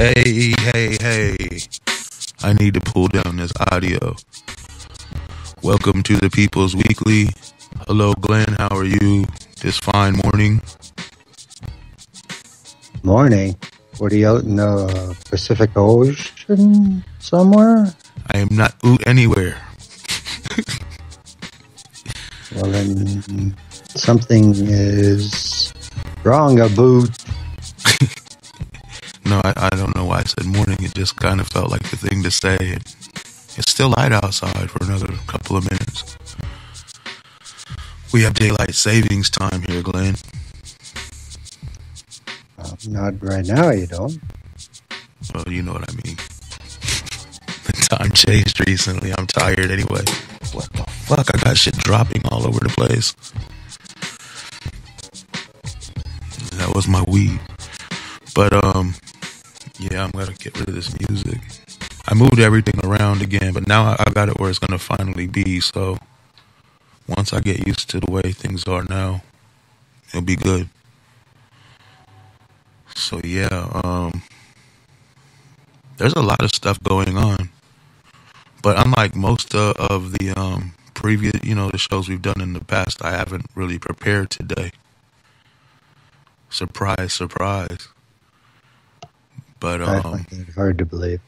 Hey. I need to pull down this audio. Welcome to the People's Weekly. Hello, Glenn. How are you this fine morning? Morning. What are you out in the Pacific Ocean somewhere? I am not anywhere. Well, then something is wrong about. No, I don't know why I said morning. It just kind of felt like the thing to say. It's still light outside for another couple of minutes. We have daylight savings time here, Glenn. Not right now, you don't. Well, you know what I mean. The time changed recently. I'm tired anyway. What the fuck? I got shit dropping all over the place. That was my weed. But, yeah, I'm gonna get rid of this music. I moved everything around again, but now I got it where it's gonna finally be, so once I get used to the way things are now, it'll be good. So yeah, there's a lot of stuff going on. But unlike most of the previous, the shows we've done in the past, I haven't really prepared today. Surprise. But I find it hard to believe.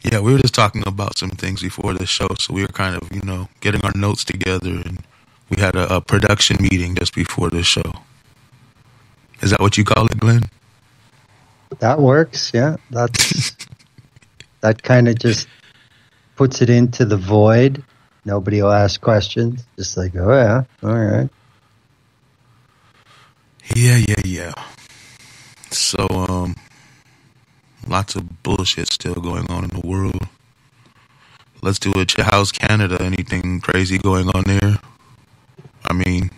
Yeah, we were just talking about some things before the show, so we were kind of, getting our notes together, and we had a production meeting just before the show. Is that what you call it, Glenn? That works, yeah. That kind of just puts it into the void. Nobody will ask questions. Just like, oh yeah, all right. Yeah. So, lots of bullshit still going on in the world. Let's do it. How's Canada? Anything crazy going on there? I mean,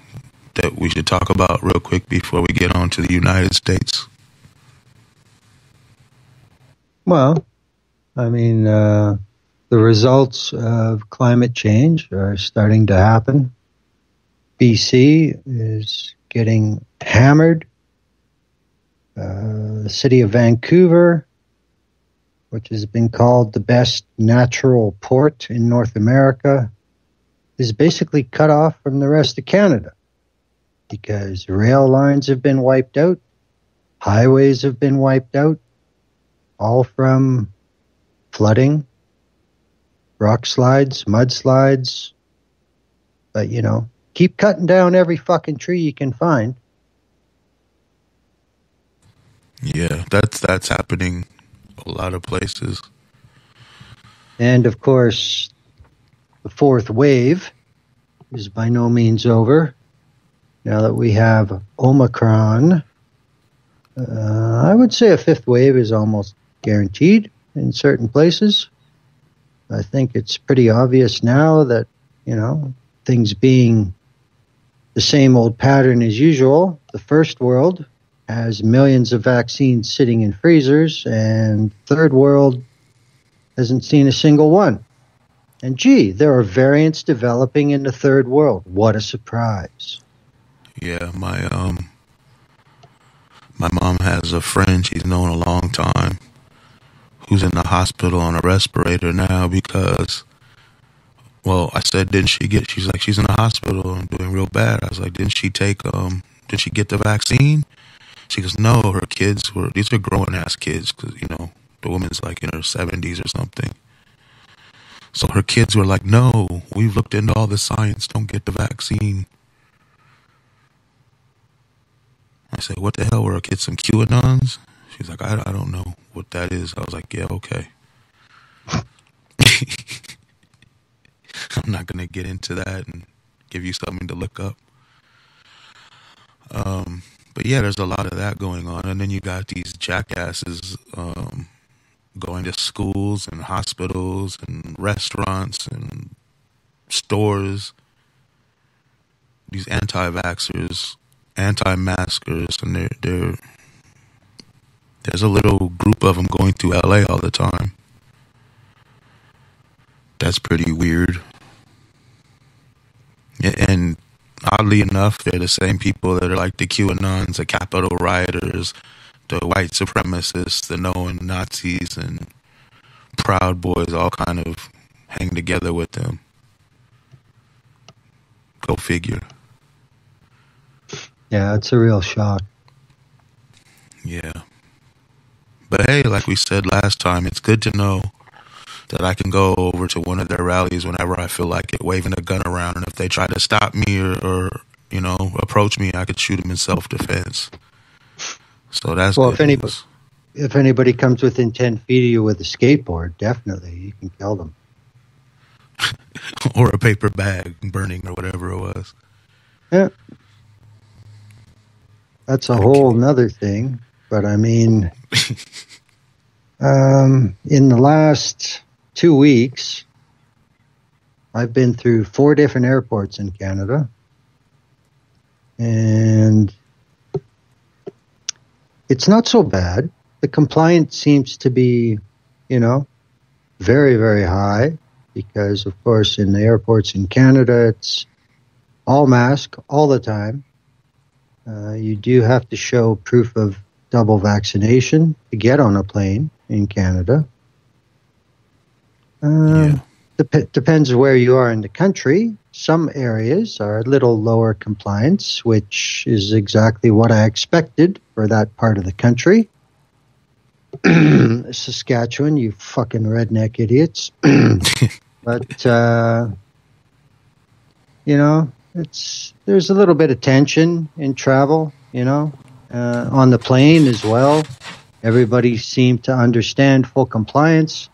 that we should talk about real quick before we get on to the United States. Well, I mean, the results of climate change are starting to happen. BC is getting hammered. The city of Vancouver, which has been called the best natural port in North America, is basically cut off from the rest of Canada because rail lines have been wiped out, highways have been wiped out, all from flooding, rock slides, mudslides. But, keep cutting down every fucking tree you can find. Yeah, that's happening a lot of places. And, of course, the fourth wave is by no means over. Now that we have Omicron, I would say a fifth wave is almost guaranteed in certain places. I think it's pretty obvious now that, things being the same old pattern as usual, the first world has millions of vaccines sitting in freezers, and third world hasn't seen a single one. And gee, there are variants developing in the third world. What a surprise. Yeah, my mom has a friend she's known a long time who's in the hospital on a respirator now because, well, I said, she's like, she's in the hospital and doing real bad. I was like, did she get the vaccine? She goes, no, these are grown ass kids because, the woman's like in her 70s or something. So her kids were like, no, we've looked into all the science, don't get the vaccine. I said, what the hell, were our kids some QAnons? She's like, I don't know what that is. I was like, yeah, okay. I'm not going to get into that and give you something to look up. But yeah, there's a lot of that going on. And then you got these jackasses going to schools and hospitals and restaurants and stores. These anti-vaxxers, anti-maskers, and there's a little group of them going through LA all the time. That's pretty weird. And oddly enough, they're the same people that are like the QAnons, the Capitol rioters, the white supremacists, the known Nazis, and Proud Boys all kind of hang together with them. Go figure. Yeah, it's a real shock. Yeah. But hey, like we said last time, it's good to know that I can go over to one of their rallies whenever I feel like it, waving a gun around, and if they try to stop me or you know, approach me, I could shoot them in self-defense. So that's well. good If anybody comes within 10 feet of you with a skateboard, definitely you can kill them. Or a paper bag burning or whatever it was. Yeah, that's a whole nother thing. But I mean, in the last 2 weeks, I've been through 4 different airports in Canada, and it's not so bad. The compliance seems to be, you know, very, very high because, of course, in the airports in Canada, it's all mask all the time. You do have to show proof of double vaccination to get on a plane in Canada. Depends where you are in the country. Some areas are a little lower compliance, which is exactly what I expected for that part of the country. Saskatchewan, you fucking redneck idiots. But, you know, there's a little bit of tension in travel, you know, on the plane as well. Everybody seemed to understand full compliance,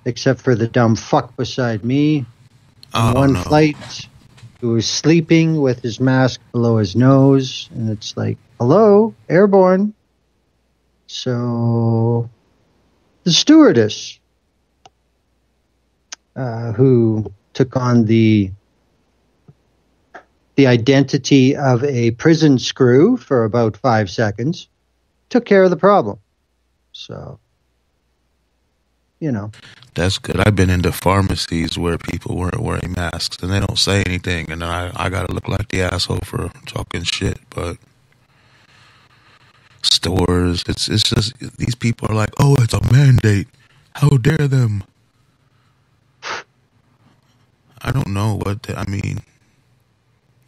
except for the dumb fuck beside me. On one flight, who was sleeping with his mask below his nose, and it's like, hello, airborne. So the stewardess, who took on the identity of a prison screw for about 5 seconds, took care of the problem. So, you know. That's good. I've been into pharmacies where people weren't wearing masks and they don't say anything, and I gotta look like the asshole for talking shit. But stores, it's just these people are like, oh, it's a mandate. How dare them? I don't know I mean.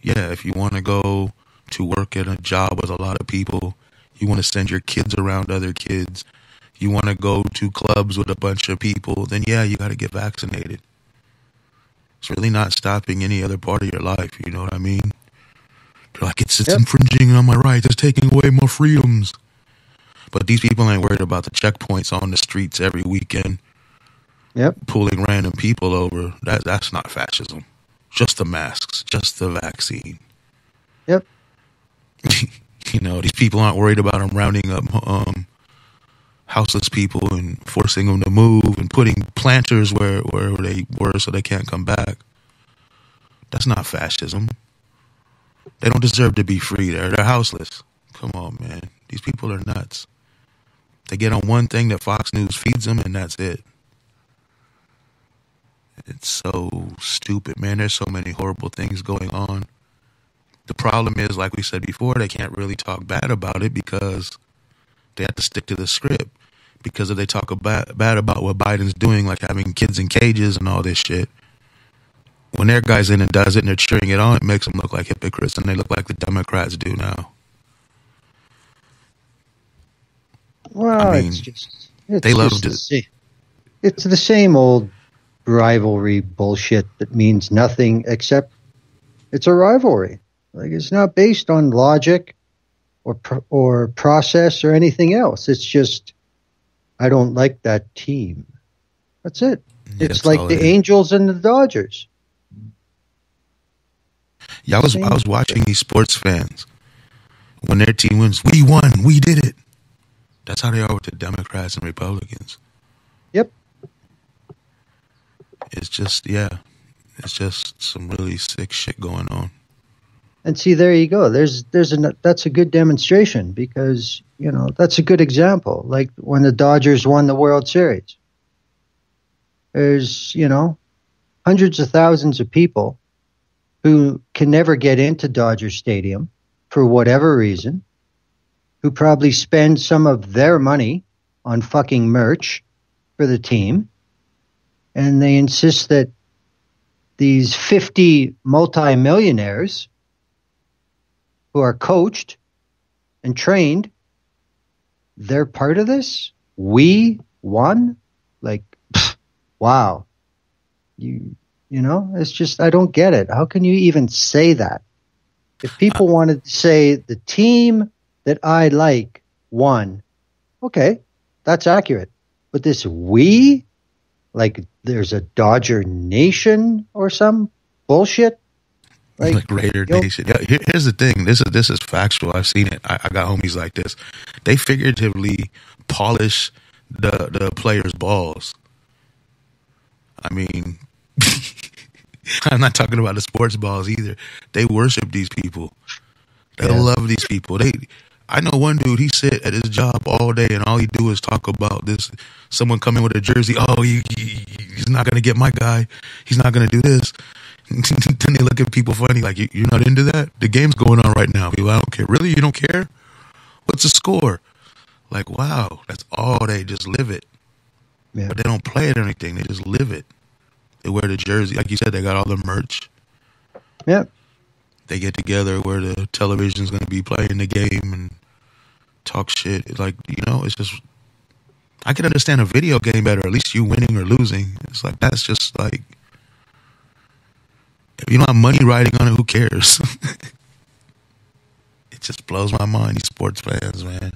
Yeah, if you want to go to work at a job with a lot of people, you want to send your kids around other kids, you want to go to clubs with a bunch of people, then yeah, you got to get vaccinated. It's really not stopping any other part of your life, you know what I mean? They're like, it's infringing on my rights, it's taking away my freedoms. But these people ain't worried about the checkpoints on the streets every weekend. Pulling random people over. That's not fascism. Just the masks, just the vaccine. Yep. You know, these people aren't worried about them rounding up houseless people and forcing them to move and putting planters where they were so they can't come back. That's not fascism. They don't deserve to be free. They're houseless. Come on, man. These people are nuts. They get on one thing that Fox News feeds them, and that's it. It's so stupid, man. There's so many horrible things going on. The problem is, like we said before, they can't really talk bad about it because they have to stick to the script. Because if they talk bad about what Biden's doing, like having kids in cages and all this shit, when their guy's in and does it and they're cheering it on, it makes them look like hypocrites, and they look like the Democrats do now. Well, I mean, they love to. It's the same old rivalry bullshit that means nothing except it's a rivalry. Like, it's not based on logic or process or anything else. It's just, I don't like that team. That's it. It's like the Angels and the Dodgers. Yeah, I was watching these sports fans. When their team wins, we won, we did it. That's how they are with the Democrats and Republicans. Yep. It's just some really sick shit going on. And see, there you go. That's a good demonstration because, you know, that's a good example. Like when the Dodgers won the World Series, there's, you know, hundreds of thousands of people who can never get into Dodger Stadium for whatever reason, who probably spend some of their money on fucking merch for the team, and they insist that these 50 multimillionaires who are coached and trained, they're part of this? We won? Like, wow. You know, it's just, I don't get it. How can you even say that? If people wanted to say the team that I like won, okay, that's accurate. But this we, like there's a Dodger Nation or some bullshit? Like Raider Nation. Yeah, here's the thing. This is factual. I've seen it. I got homies like this. They figuratively polish the players' balls. I mean, I'm not talking about the sports balls either. They worship these people. They love these people. I know one dude, he sit at his job all day and all he do is talk about this. Someone come in with a jersey. Oh, he's not going to get my guy. He's not going to do this. Then they look at people funny like, you're not into that? The game's going on right now. People, I don't care. Really? You don't care? What's the score? Like, wow, that's all they just live it. Yeah. But they don't play it or anything. They just live it. They wear the jersey. Like you said, they got all the merch. Yeah. They get together where the television's going to be playing the game and talk shit. Like, you know, it's just, I can understand a video game better, at least you winning or losing. It's like, that's just like, if you don't have money riding on it, who cares? It just blows my mind, these sports fans, man.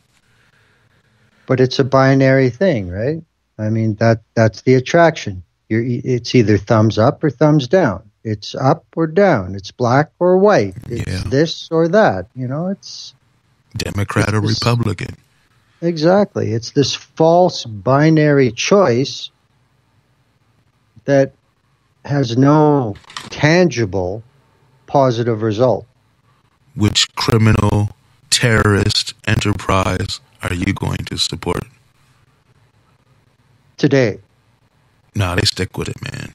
But it's a binary thing, right? I mean, that's the attraction. It's either thumbs up or thumbs down. It's up or down. It's black or white. It's this or that. You know, it's Democrat or Republican. Exactly. It's this false binary choice that has no tangible positive result. Which criminal, terrorist enterprise are you going to support? Today. No, they stick with it, man.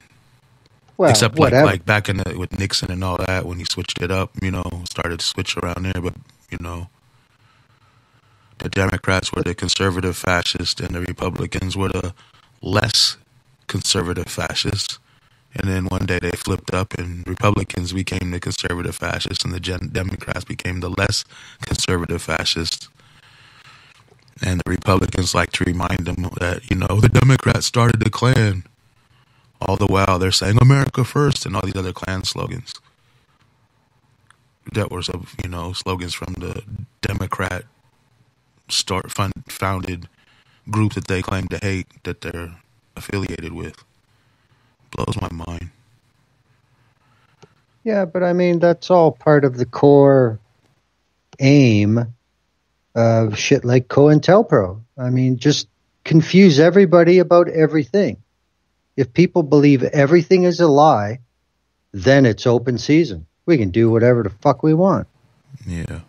Well, except like back in with Nixon and all that, when he switched it up, you know, started to switch around there. But, you know, the Democrats were the conservative fascists and the Republicans were the less conservative fascists. And then one day they flipped up and Republicans became the conservative fascists and the Democrats became the less conservative fascists. And the Republicans like to remind them that, you know, the Democrats started the Klan. All the while they're saying America first and all these other Klan slogans. That were some, you know, slogans from the Democrat founded group that they claim to hate that they're affiliated with. Blows my mind. Yeah, but I mean, that's all part of the core aim of shit like COINTELPRO. I mean, just confuse everybody about everything. If people believe everything is a lie, then it's open season. We can do whatever the fuck we want. Yeah.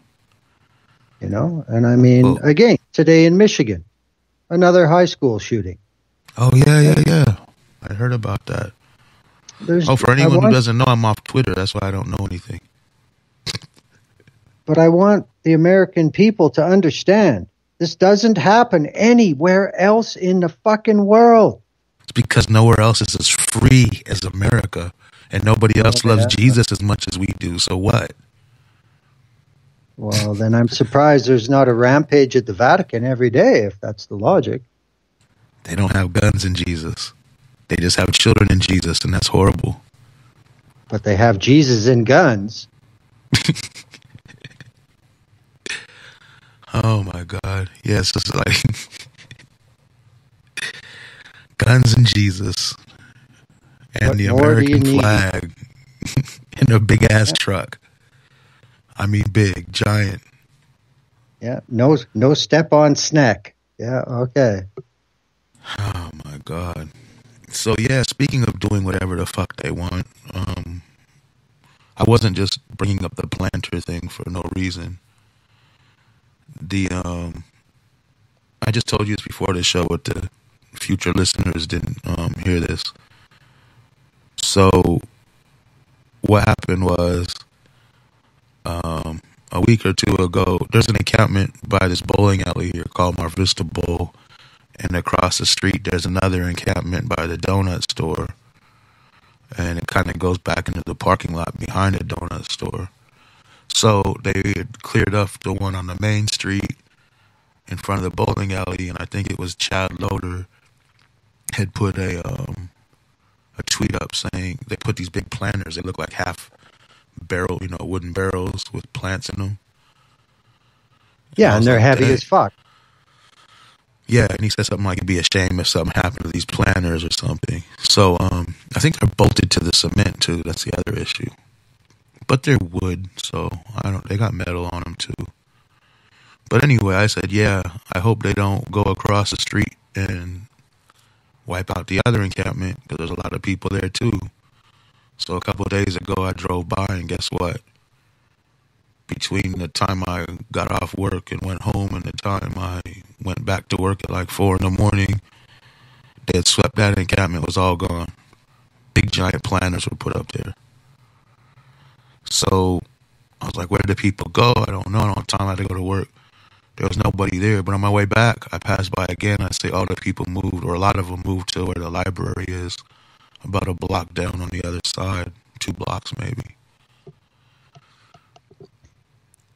You know? And I mean, again, today in Michigan, another high school shooting. Oh, yeah. I heard about that. For anyone who doesn't know, I'm off Twitter. That's why I don't know anything. But I want the American people to understand this doesn't happen anywhere else in the fucking world. It's because nowhere else is as free as America, and nobody else loves Jesus as much as we do. So what? Well, then I'm surprised there's not a rampage at the Vatican every day, if that's the logic. They don't have guns in Jesus. They just have children in Jesus, and that's horrible. But they have Jesus in guns. Oh, my God. Yes, it's like guns and Jesus and the American flag in a big-ass truck. I mean, big, giant. Yeah, no step-on snack. Yeah, okay. Oh, my God. So, yeah, speaking of doing whatever the fuck they want, I wasn't just bringing up the planter thing for no reason. I just told you this before the show, but the future listeners didn't hear this. So what happened was a week or two ago, there's an encampment by this bowling alley here called Mar Vista Bowl. And across the street, there's another encampment by the donut store. And it kind of goes back into the parking lot behind the donut store. So they had cleared up the one on the main street in front of the bowling alley. And I think it was Chad Loader had put a tweet up saying they put these big planters. They look like half barrel, wooden barrels with plants in them. Yeah, and they're like, heavy as fuck. Yeah, and he said something like it'd be a shame if something happened to these planters or something. So I think they're bolted to the cement too. That's the other issue. But they're wood, so they got metal on them too. But anyway, I said, yeah, I hope they don't go across the street and wipe out the other encampment because there's a lot of people there too. So a couple of days ago, I drove by and guess what? Between the time I got off work and went home and the time I went back to work at like 4 a.m, they had swept that encampment. It was all gone. Big giant planters were put up there. So I was like, where did the people go? I don't know. I don't have time. I had to go to work. There was nobody there. But on my way back, I passed by again. I say all the people moved, or a lot of them moved to where the library is, about a block down on the other side, 2 blocks maybe.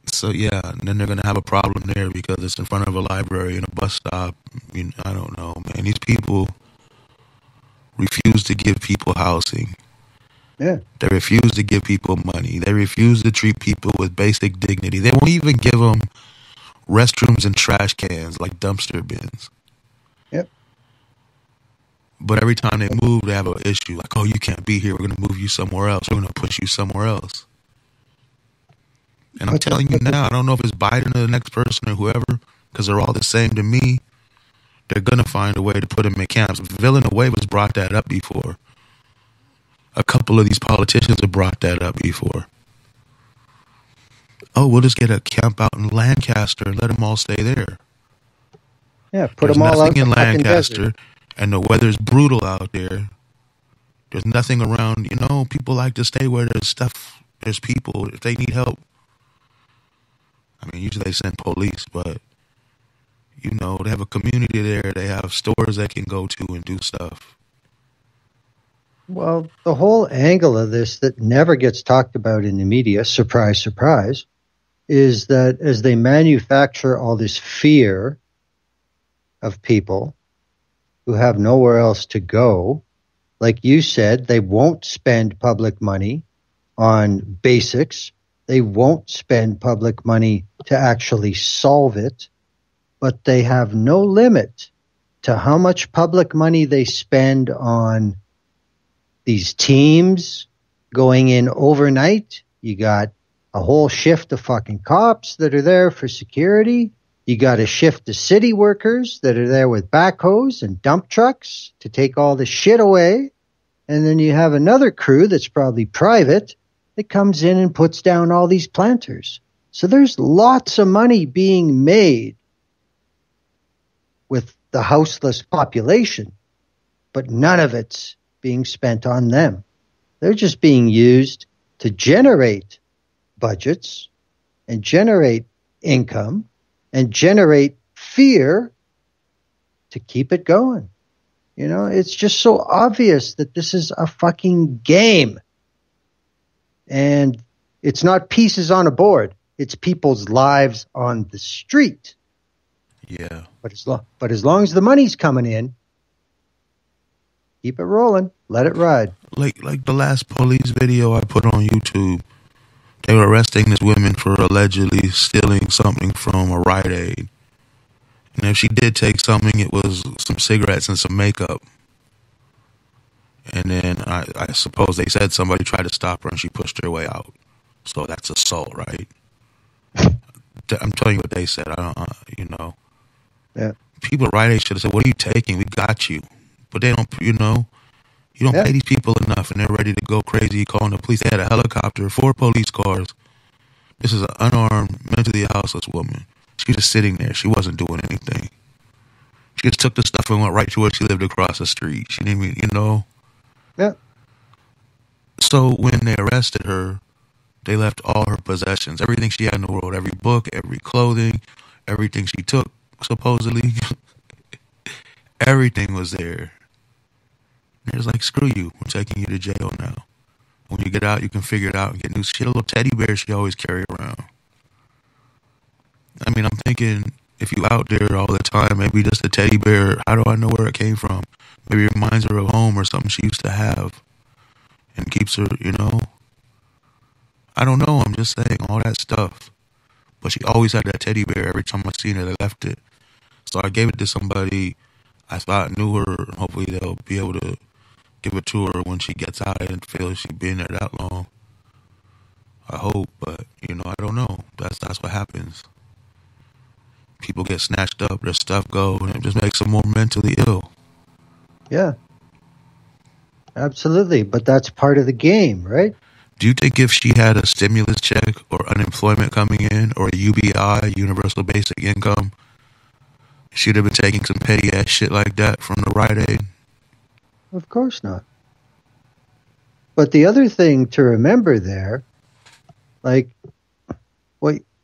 So yeah, and then they're going to have a problem there because it's in front of a library and a bus stop. I don't know, man. These people refuse to give people housing. Yeah. They refuse to give people money. They refuse to treat people with basic dignity. They won't even give them restrooms and trash cans like dumpster bins. Yep. But every time they move, they have an issue. Like, oh, you can't be here. We're going to move you somewhere else. We're going to push you somewhere else. And I'm telling you now, I don't know if it's Biden or the next person or whoever, because they're all the same to me. They're going to find a way to put them in camps. Villanueva's brought that up before. A couple of these politicians have brought that up before. Oh, we'll just get a camp out in Lancaster and let them all stay there. Yeah, put them all out in Lancaster, and the weather's brutal out there. There's nothing around. People like to stay where there's stuff. There's people if they need help. I mean, usually they send police, but they have a community there. They have stores they can go to and do stuff. Well, the whole angle of this that never gets talked about in the media, surprise, surprise, is that as they manufacture all this fear of people who have nowhere else to go, like you said, they won't spend public money on basics. They won't spend public money to actually solve it, but they have no limit to how much public money they spend on these teams going in overnight. You got a whole shift of fucking cops that are there for security. You got a shift of city workers that are there with backhoes and dump trucks to take all the shit away. And then you have another crew that's probably private that comes in and puts down all these planters. So there's lots of money being made with the houseless population, but none of it's being spent on them. They're just being used to generate budgets and generate income and generate fear to keep it going. It's just so obvious that this is a fucking game. And it's not pieces on a board. It's people's lives on the street. Yeah. But as long as the money's coming in, keep it rolling. Let it ride. Like the last police video I put on YouTube, they were arresting this woman for allegedly stealing something from a Rite Aid. And if she did take something, it was some cigarettes and some makeup. And then I suppose they said somebody tried to stop her and she pushed her way out. So that's assault, right? I'm telling you what they said. I don't, Yeah. People at Rite Aid should have said, what are you taking? We got you. But they don't, you don't pay these people enough and they're ready to go crazy calling the police. They had a helicopter, 4 police cars. This is an unarmed, mentally houseless woman. She was just sitting there. She wasn't doing anything. She just took the stuff and went right to where she lived across the street. She didn't even, Yeah. So when they arrested her, They left all her possessions, everything she had in the world, every book, every clothing, everything she took, supposedly. Everything was there. And it was like, screw you, we're taking you to jail now. When you get out, you can figure it out and get new shit. A little teddy bear she always carry around. I mean, I'm thinking, if you out there all the time, maybe just a teddy bear, how do I know where it came from? Maybe it reminds her of home or something she used to have and keeps her, you know. I don't know, I'm just saying, all that stuff. But she always had that teddy bear. Every time I seen it, I left it. So I gave it to somebody I thought knew her. Hopefully they'll be able to give it to her when she gets out. I didn't feel she'd been there that long. I hope, but, you know, I don't know. That's what happens. People get snatched up, their stuff go, and it just makes them more mentally ill. Yeah. Absolutely. But that's part of the game, right? Do you think if she had a stimulus check or unemployment coming in or a UBI, Universal Basic Income, she'd have been taking some petty ass shit like that from the Rite Aid? Of course not. But the other thing to remember there, like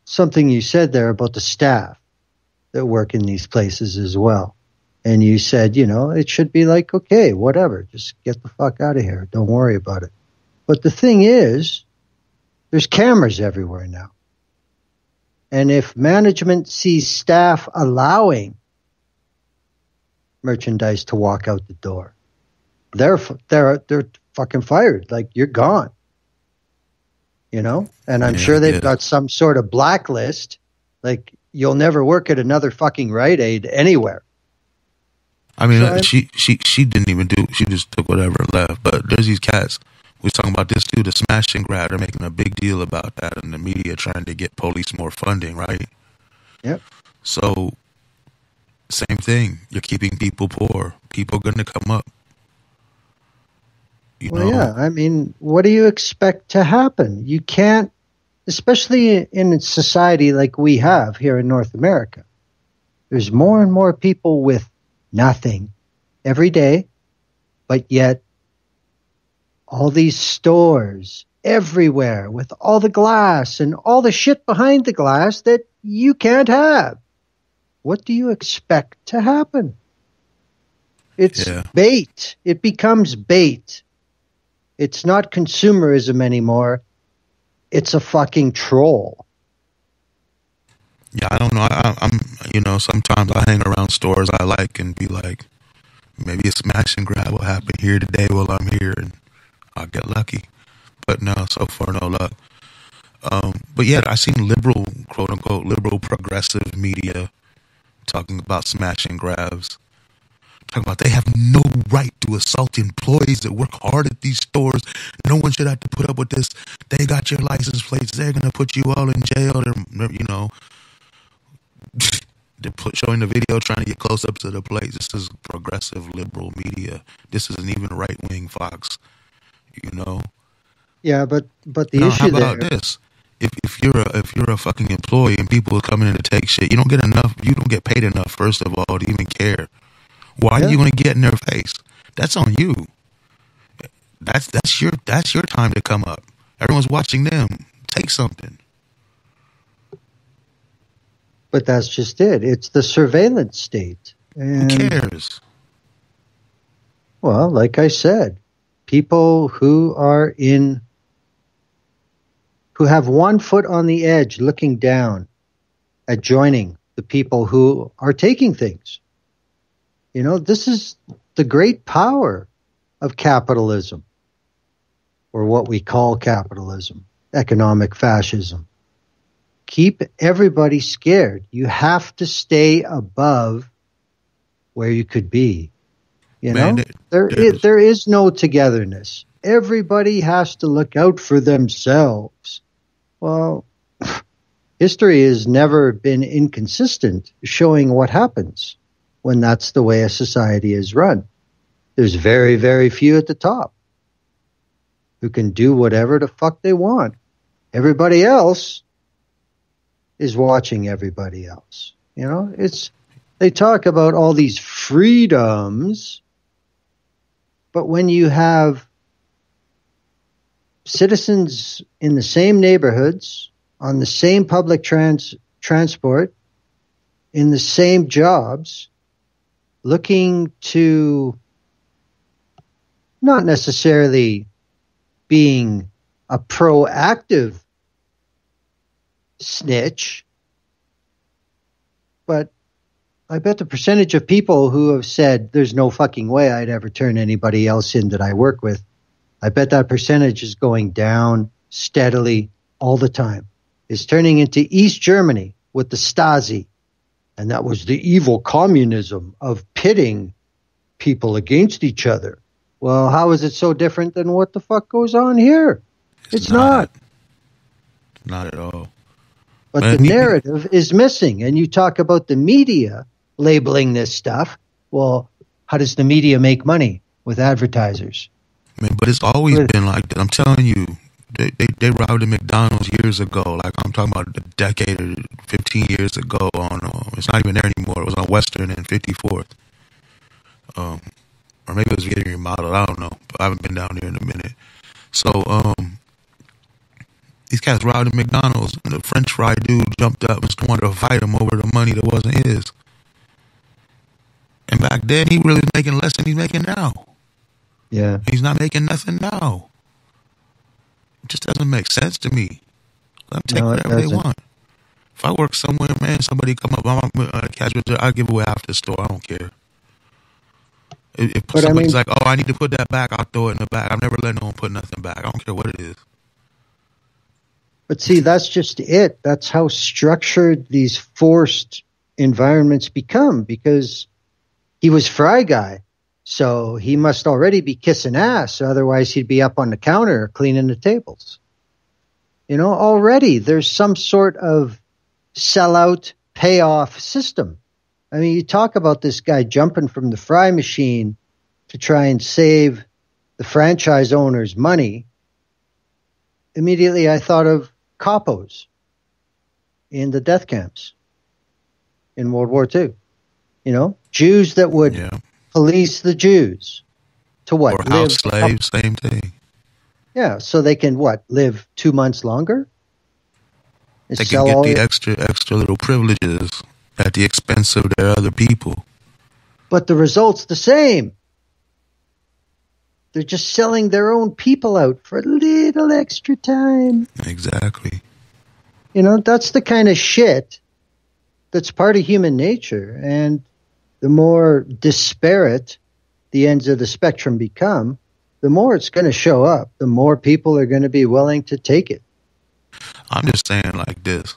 something you said there about the staff that work in these places as well. And you said, you know, it should be like, okay, whatever, just get the fuck out of here. Don't worry about it. But the thing is, there's cameras everywhere now. And if management sees staff allowing merchandise to walk out the door, they're fucking fired. Like, you're gone. You know? And I'm sure they've got some sort of blacklist. Like, you'll never work at another fucking Rite Aid anywhere. I mean, so she didn't even do, she just took whatever and left. But there's these cats. We was talking about this too, the smash and grab. They're making a big deal about that in the media, trying to get police more funding, right? Yep. So, same thing. You're keeping people poor. People are going to come up. You know? Yeah. I mean, what do you expect to happen? You can't, especially in a society like we have here in North America. There's more and more people with nothing every day, but yet all these stores everywhere with all the glass and all the shit behind the glass that you can't have. What do you expect to happen? It's bait. It becomes bait. It's not consumerism anymore. It's a fucking troll. Yeah, I don't know. I'm, you know, sometimes I hang around stores I like and be like, maybe a smash and grab will happen here today while I'm here, and I'll get lucky. But no, so far no luck. But yeah, I seen liberal, quote unquote, liberal progressive media talking about smash and grabs. Talking about they have no right to assault employees that work hard at these stores. No one should have to put up with this. They got your license plates. They're going to put you all in jail. They're, you know, they're showing the video trying to get close up to the plates. This is progressive liberal media. This isn't even right-wing Fox, you know. Yeah, but the issue how about this? If you're a fucking employee and people are coming in to take shit, you don't get enough. You don't get paid enough, first of all, to even care. Why are you going to get in their face? That's on you. That's your time to come up. Everyone's watching them. Take something. But that's just it. It's the surveillance state. And, who cares? Well, like I said, people who have one foot on the edge looking down at joining the people who are taking things. You know, this is the great power of capitalism, or what we call capitalism, economic fascism. Keep everybody scared. You have to stay above where you could be. You know, there is no togetherness. Everybody has to look out for themselves. Well, history has never been inconsistent, showing what happens when that's the way a society is run. There's very, very few at the top who can do whatever the fuck they want. Everybody else is watching everybody else. You know, they talk about all these freedoms, but when you have citizens in the same neighborhoods, on the same public transport, in the same jobs, looking to not necessarily being a proactive snitch, but I bet the percentage of people who have said there's no fucking way I'd ever turn anybody else in that I work with, I bet that percentage is going down steadily all the time. It's turning into East Germany with the Stasi. And that was the evil communism of pitting people against each other. Well, how is it so different than what the fuck goes on here? It's not. Not at all. But the narrative is missing. And you talk about the media labeling this stuff. Well, how does the media make money? With advertisers. Man, but it's always been like that. I'm telling you, they robbed a McDonald's years ago. Like I'm talking about a decade or 15 years ago. It's not even there anymore. It was on Western and 54th. Or maybe it was getting remodeled. I don't know. But I haven't been down there in a minute. So these cats robbed a McDonald's, and the French fry dude jumped up and wanted to fight him over the money that wasn't his. And back then, he really was making less than he's making now. Yeah. He's not making nothing now. It just doesn't make sense to me. Let them take whatever they want. If I work somewhere, man, somebody come up, I'll give away half the store. I don't care. If somebody's like, oh, I need to put that back, I'll throw it in the back. I've never let no one put nothing back. I don't care what it is. But see, that's just it. That's how structured these forced environments become, because he was Fry Guy. So he must already be kissing ass. Otherwise, he'd be up on the counter cleaning the tables. You know, already there's some sort of sellout payoff system. I mean, you talk about this guy jumping from the fry machine to try and save the franchise owner's money. Immediately, I thought of capos in the death camps in World War II. You know, Jews that would police the Jews to what? Or house slaves, same thing. Yeah, so they can live 2 months longer? They can get the extra little privileges at the expense of their other people. But the result's the same. They're just selling their own people out for a little extra time. Exactly. You know, that's the kind of shit that's part of human nature. And the more disparate the ends of the spectrum become, the more it's going to show up. The more people are going to be willing to take it. I'm just saying like this.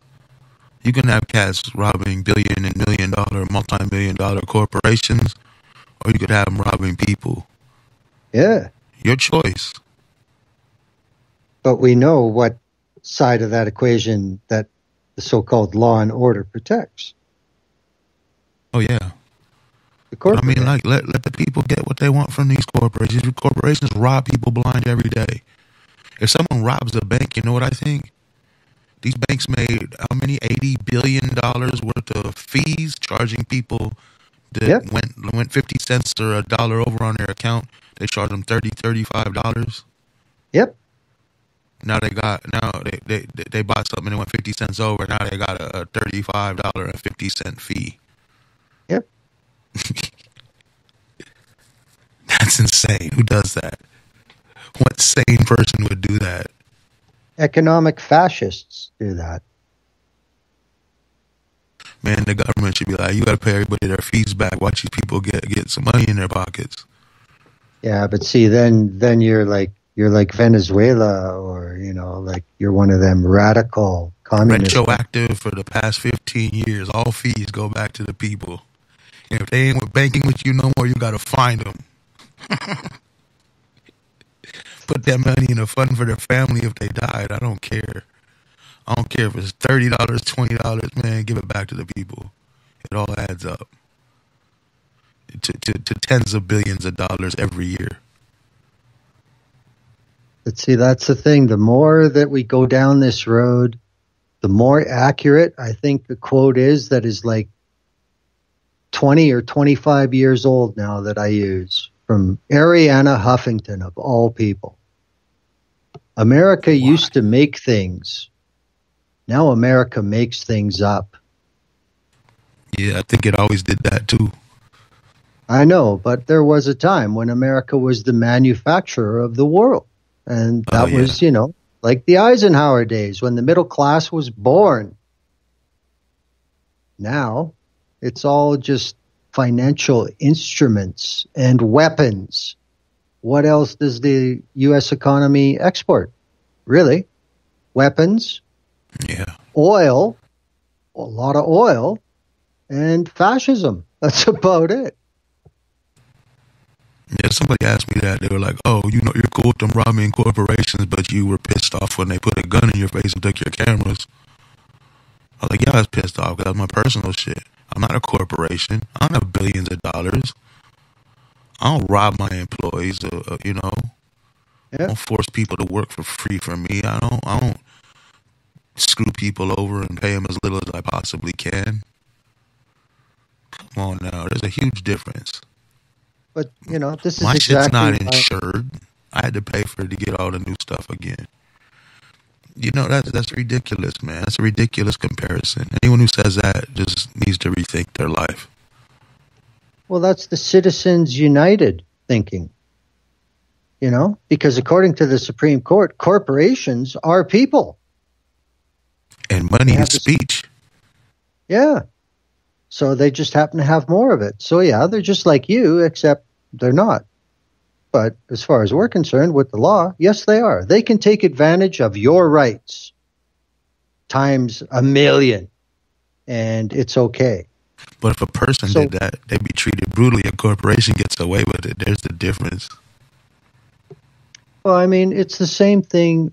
You can have cats robbing billion and $1 million, multi-million-dollar corporations, or you could have them robbing people. Yeah. Your choice. But we know what side of that equation that the so-called law and order protects. Oh, yeah. I mean, like, let the people get what they want from these corporations. Corporations rob people blind every day. If someone robs a bank, you know what I think? These banks made how many? $80 billion worth of fees, charging people that went 50 cents or $1 over on their account. They charge them $30, $35. Yep. Now they bought something and it went 50 cents over. Now they got a $35.50 fee. Yep. That's insane. Who does that? What sane person would do that? Economic fascists do that. Man, the government should be like, you got to pay everybody their fees back. Watch these people get some money in their pockets. Yeah, but see, then you're like Venezuela, or like you're one of them radical communists. Retroactive for the past 15 years. All fees go back to the people. And if they ain't banking with you no more, you got to find them. Put that money in a fund for their family if they died. I don't care. I don't care if it's $30, $20, man, give it back to the people. It all adds up to tens of billions of dollars every year. But see, that's the thing. The more that we go down this road, the more accurate I think the quote is, that is like 20 or 25 years old now, that I use, from Arianna Huffington, of all people. America used to make things. Now America makes things up. Yeah, I think it always did that too. I know, but there was a time when America was the manufacturer of the world. And that was, like the Eisenhower days when the middle class was born. Now it's all just financial instruments and weapons. What else does the U.S. economy export? Really? Weapons, oil, a lot of oil, and fascism. That's about it. Yeah, somebody asked me that. They were like, oh, you're cool with them robbing corporations, but you were pissed off when they put a gun in your face and took your cameras. I was like, yeah, I was pissed off because that's my personal shit. I'm not a corporation. I don't have billions of dollars. I don't rob my employees, I don't force people to work for free for me. I don't screw people over and pay them as little as I possibly can. Come on now, there's a huge difference. But, this is my exactly... shit's not insured. I had to pay for it to get all the new stuff again. That's ridiculous, man. That's a ridiculous comparison. Anyone who says that just needs to rethink their life. Well, that's the Citizens United thinking. Because according to the Supreme Court, corporations are people. And money is speech. Yeah. So they just happen to have more of it. So yeah, they're just like you, except they're not. But as far as we're concerned with the law, yes, they are. They can take advantage of your rights times 1,000,000, and it's okay. But if a person did that, they'd be treated brutally. A corporation gets away with it. There's the difference. Well, I mean, it's the same thing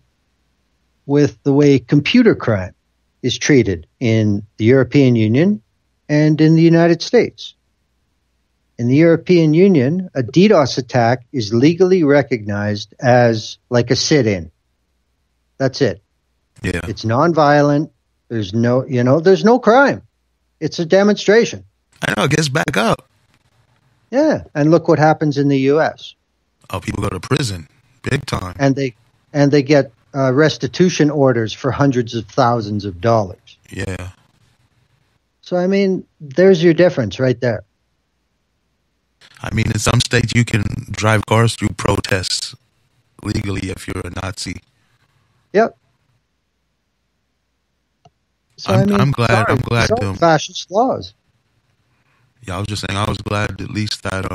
with the way computer crime is treated in the European Union and in the United States. In the European Union, a DDoS attack is legally recognized as like a sit-in. That's it. Yeah. It's nonviolent. There's no crime. It's a demonstration. I know, it gets back up. Yeah. And look what happens in the U.S. Oh, people go to prison. Big time. And they get restitution orders for hundreds of thousands of dollars. Yeah. So, I mean, there's your difference right there. I mean, in some states, you can drive cars through protests legally if you're a Nazi. Yep. So, I'm glad. fascist laws. Yeah, I was just saying. I was glad at least that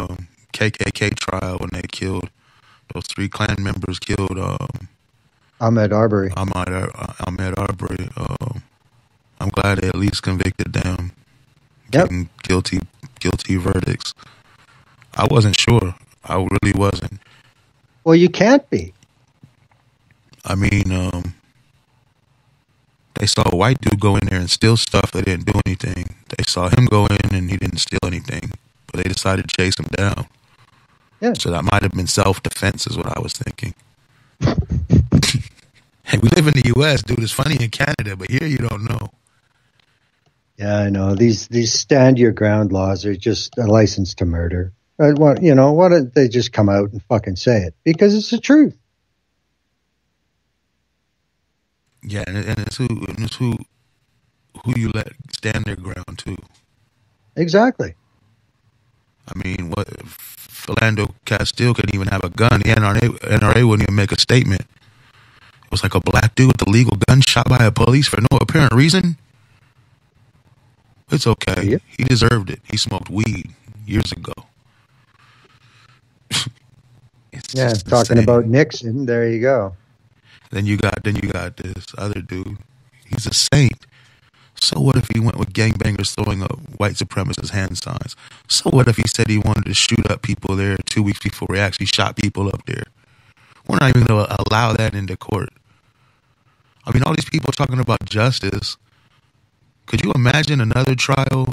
KKK trial when they killed those 3 Klan members killed Ahmaud Arbery. Ahmaud Arbery. I'm glad they at least convicted them. Yep. Getting guilty verdicts. I wasn't sure. I really wasn't. Well, you can't be. I mean, they saw a white dude go in there and steal stuff. They didn't do anything. They saw him go in and he didn't steal anything. But they decided to chase him down. Yeah. So that might have been self-defense is what I was thinking. Hey, we live in the U.S., dude. It's funny in Canada, but here you don't know. Yeah, I know. These stand your ground laws are just a license to murder. Why don't they just come out and fucking say it? Because it's the truth. Yeah, and it's who you let stand their ground too. Exactly. I mean, what Philando Castile couldn't even have a gun. The NRA wouldn't even make a statement. It was like a black dude with a legal gun shot by a police for no apparent reason. It's okay. Yep. He deserved it. He smoked weed years ago. Yeah, talking about Nixon. There you go. Then you got this other dude. He's a saint. So what if he went with gangbangers throwing up white supremacist hand signs? So what if he said he wanted to shoot up people there 2 weeks before he actually shot people up there? We're not even going to allow that into court. I mean, all these people talking about justice. Could you imagine another trial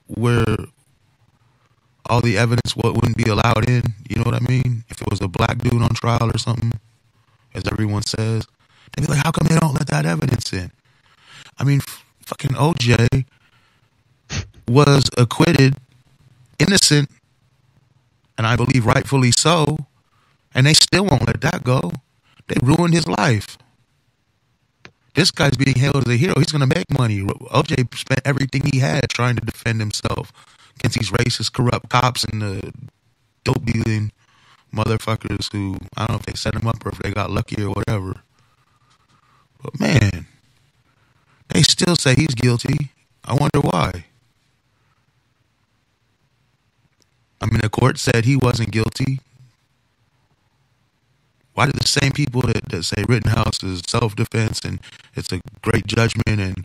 where all the evidence wouldn't be allowed in? You know what I mean? If it was a black dude on trial or something, as everyone says, they'd be like, how come they don't let that evidence in? I mean, fucking OJ was acquitted, innocent, and I believe rightfully so, and they still won't let that go. They ruined his life. This guy's being hailed as a hero. He's going to make money. OJ spent everything he had trying to defend himself against these racist, corrupt cops and the dope dealing motherfuckers who, I don't know if they set him up or if they got lucky or whatever. But man, they still say he's guilty. I wonder why. I mean, the court said he wasn't guilty. Why do the same people that say Rittenhouse is self-defense and it's a great judgment and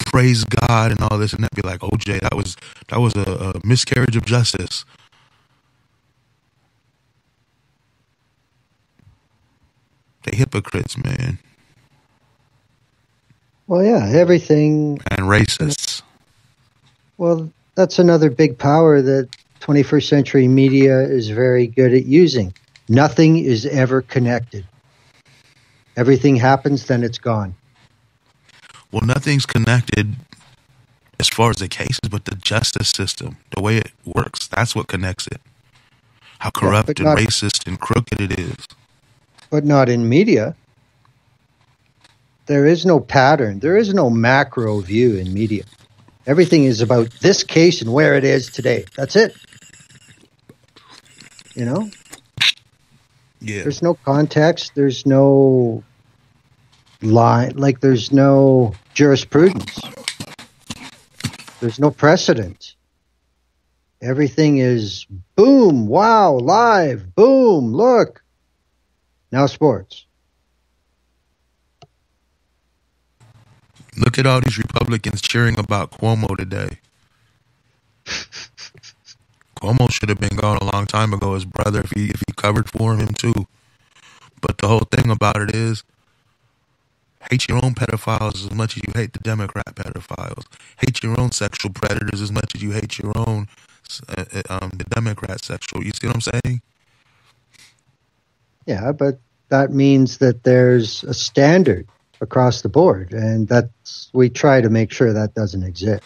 praise God and all this and that be like, OJ, that was a miscarriage of justice? They hypocrites, man. Well, yeah, everything. And racists. Well, that's another big power that 21st century media is very good at using. Nothing is ever connected. Everything happens, then it's gone. Well, nothing's connected as far as the cases, but the justice system, the way it works, that's what connects it. How corrupt and racist and crooked it is. But not in media. There is no pattern. There is no macro view in media. Everything is about this case and where it is today. That's it. You know? Yeah. There's no context. There's no line. Like, there's no jurisprudence. There's no precedent. Everything is boom, wow, live, boom, look. Now sports. Look at all these Republicans cheering about Cuomo today. Cuomo should have been gone a long time ago, his brother, if he covered for him too. But the whole thing about it is, hate your own pedophiles as much as you hate the Democrat pedophiles. Hate your own sexual predators as much as you hate your own the Democrat sexual. You see what I'm saying? Yeah, but that means that there's a standard across the board, and we try to make sure that doesn't exist.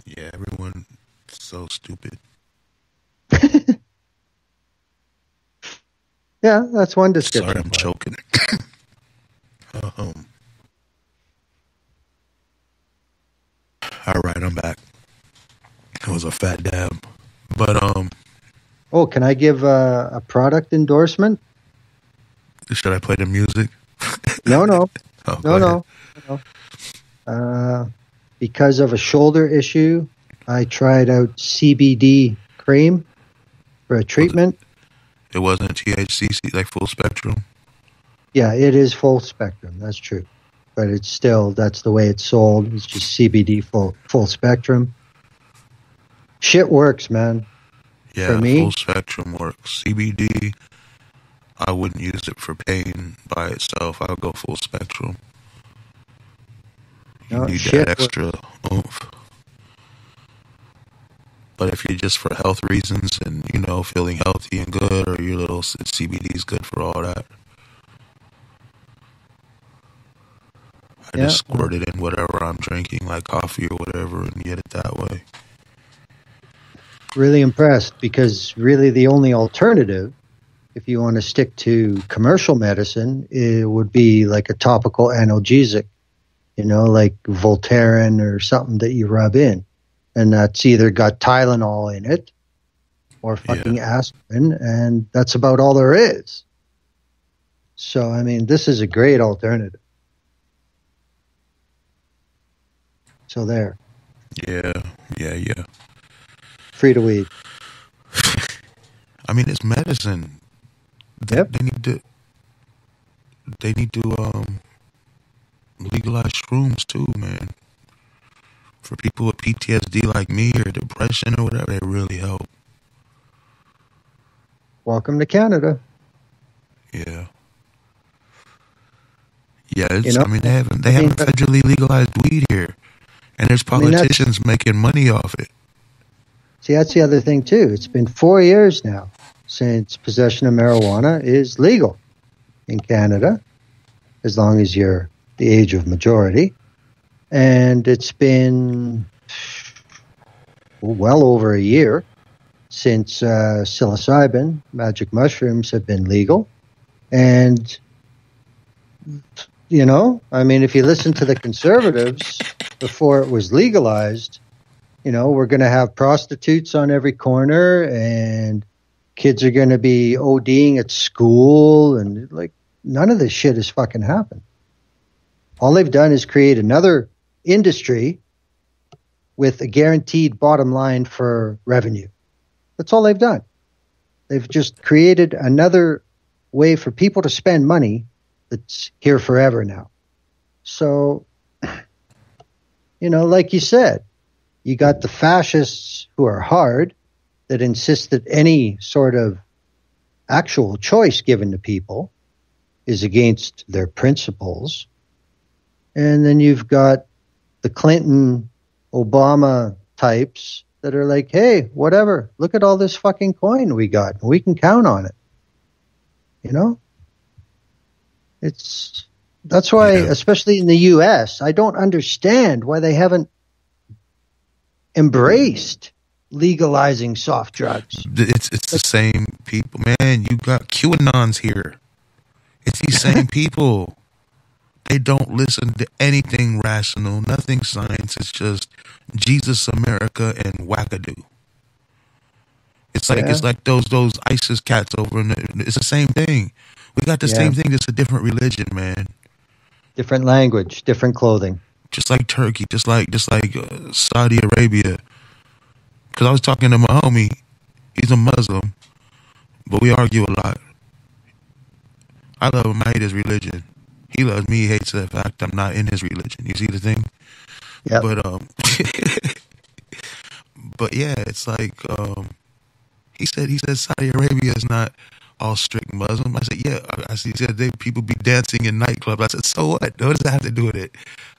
Yeah, everyone's so stupid. Yeah, that's one description. Sorry, I'm choking. All right, I'm back. It was a fat dab, but Oh, can I give a product endorsement? Should I play the music? No. Oh, no. Because of a shoulder issue, I tried out CBD cream for a treatment. It wasn't THC, like full spectrum? Yeah, it is full spectrum. That's true. But it's still, that's the way it's sold. It's just CBD full spectrum. Shit works, man. Yeah, for me, full spectrum works. CBD, I wouldn't use it for pain by itself. I would go full spectrum. You need that extra oomph. But if you're just for health reasons and, feeling healthy and good, or your little CBD is good for all that. I just squirt it in whatever I'm drinking, like coffee or whatever, and get it that way. Really impressed, because really the only alternative, if you want to stick to commercial medicine, it would be like a topical analgesic, like Voltaren or something that you rub in. And that's either got Tylenol in it or fucking aspirin, and that's about all there is. So, I mean, this is a great alternative. So there. Yeah. Free to weed. I mean, it's medicine. They need to legalize shrooms too, man. For people with PTSD like me or depression or whatever, they really help. Welcome to Canada. Yeah. Yeah, I mean, they haven't federally legalized weed here. And there's politicians making money off it. See, that's the other thing, too. It's been 4 years now since possession of marijuana is legal in Canada, as long as you're the age of majority. And it's been well over a year since psilocybin, magic mushrooms, have been legal. And, you know, I mean, if you listen to the conservatives before it was legalized, you know, we're going to have prostitutes on every corner and kids are going to be ODing at school. And like, none of this shit has fucking happened. All they've done is create another industry with a guaranteed bottom line for revenue. That's all they've done. They've just created another way for people to spend money that's here forever now. So, you know, like you said, you got the fascists who are hard, that insist that any sort of actual choice given to people is against their principles. And then you've got the Clinton, Obama types that are like, hey, whatever, look at all this fucking coin we got. We can count on it. You know? That's why, especially in the U.S., I don't understand why they haven't embraced legalizing soft drugs. It's the same people, man. You got QAnons here. It's these same people. They don't listen to anything rational, nothing science. It's just Jesus, America, and wackadoo. It's like those ISIS cats over in it's the same thing. We got the same thing, just a different religion, man. Different language, different clothing. Just like Turkey, just like Saudi Arabia. Because I was talking to my homie, he's a Muslim, but we argue a lot. I love him, I hate his religion. He loves me, he hates the fact I'm not in his religion. You see the thing? Yeah. But yeah, it's like he said Saudi Arabia is not all strict Muslim. I said, yeah. He said people be dancing in nightclubs. I said, so what? What does that have to do with it?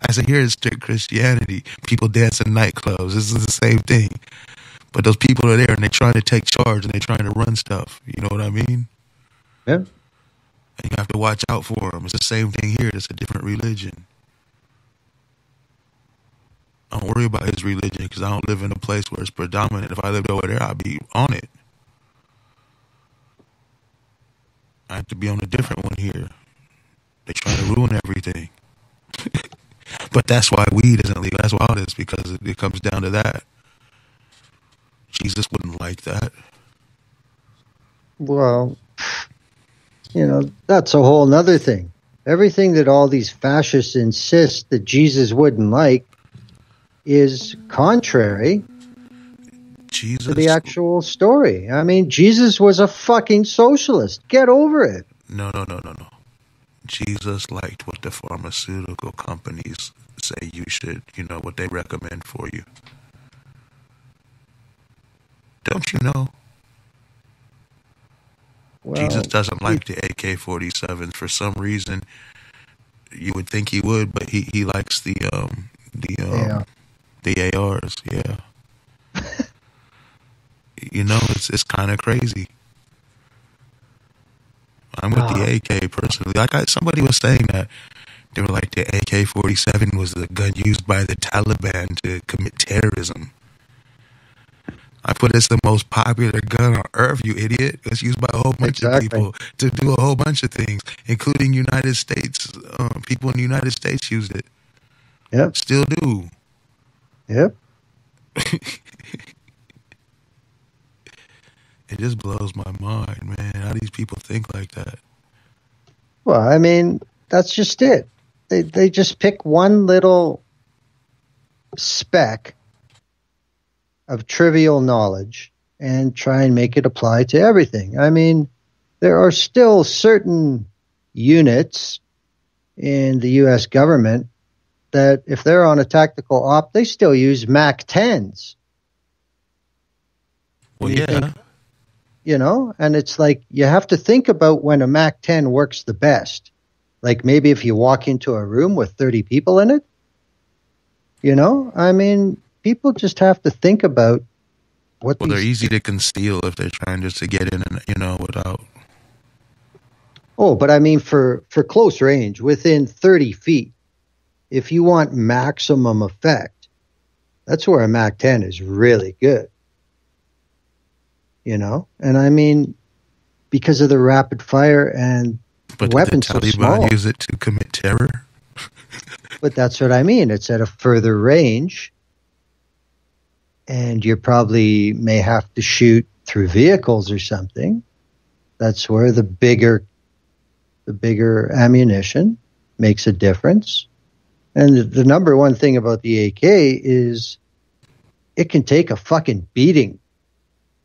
I said, here is strict Christianity. People dance in nightclubs. This is the same thing. But those people are there and they're trying to take charge and they're trying to run stuff. You know what I mean? Yeah. And you have to watch out for them. It's the same thing here. It's a different religion. I don't worry about his religion because I don't live in a place where it's predominant. If I lived over there, I'd be on it. I have to be on a different one here. They're trying to ruin everything. But that's why weed isn't legal. That's why all this, because it comes down to that. Jesus wouldn't like that. Well, you know, that's a whole nother thing. Everything that all these fascists insist that Jesus wouldn't like is contrary to the actual story. I mean, Jesus was a fucking socialist. Get over it. No. Jesus liked what the pharmaceutical companies say you should, what they recommend for you. Don't you know? Well, Jesus doesn't like the AK-47s for some reason. You would think he would, but he likes the ARs. Yeah. It's kind of crazy. I'm with the AK personally. Somebody was saying that they were like the AK-47 was the gun used by the Taliban to commit terrorism. I put it's the most popular gun on earth, you idiot. It's used by a whole bunch of people to do a whole bunch of things, including United States. People in the United States use it. Yep. Still do. Yep. It just blows my mind, man. How these people think like that. Well, I mean, that's just it. They just pick one little speck of trivial knowledge and try and make it apply to everything. I mean, there are still certain units in the U.S. government that if they're on a tactical op, they still use MAC-10s. Well, yeah. And it's like you have to think about when a MAC-10 works the best. Like maybe if you walk into a room with 30 people in it, I mean, people just have to think about what. Well, they're easy to conceal if they're trying just to get in and, without. Oh, but I mean, for close range, within 30 feet, if you want maximum effect, that's where a MAC-10 is really good. And I mean, because of the rapid fire and But did the weapon's so small. Taliban use it to commit terror? But that's what I mean. It's at a further range, and you probably may have to shoot through vehicles or something. That's where the bigger ammunition makes a difference. And the number one thing about the AK is it can take a fucking beating.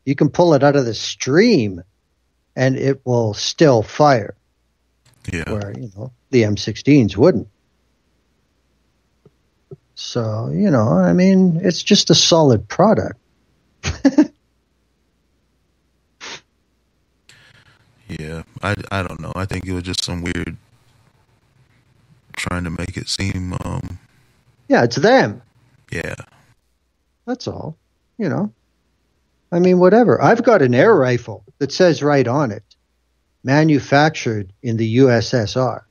You can pull it out of the stream and it will still fire. Yeah. Where, the M16s wouldn't. So, I mean, it's just a solid product. Yeah, I don't know. I think it was just some weird trying to make it seem Yeah, it's them. Yeah. That's all. I mean, whatever. I've got an air rifle that says right on it, manufactured in the USSR.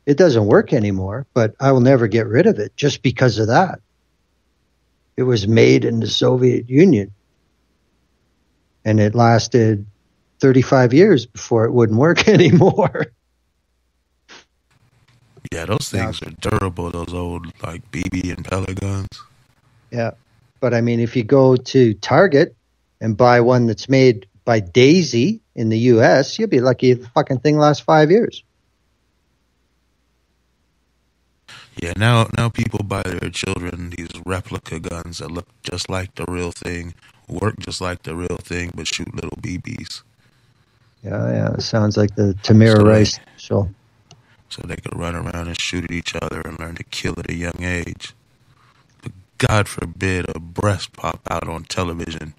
It doesn't work anymore, but I will never get rid of it just because of that. It was made in the Soviet Union. And it lasted 35 years before it wouldn't work anymore. Yeah, those things are durable, those old like BB and pellet guns. Yeah. But I mean, if you go to Target and buy one that's made by Daisy in the US, you'll be lucky if the fucking thing lasts 5 years. Yeah, now people buy their children these replica guns that look just like the real thing, work just like the real thing, but shoot little BBs. Yeah. It sounds like the Tamir Rice show. So they could run around and shoot at each other and learn to kill at a young age. But God forbid a breast pop out on television.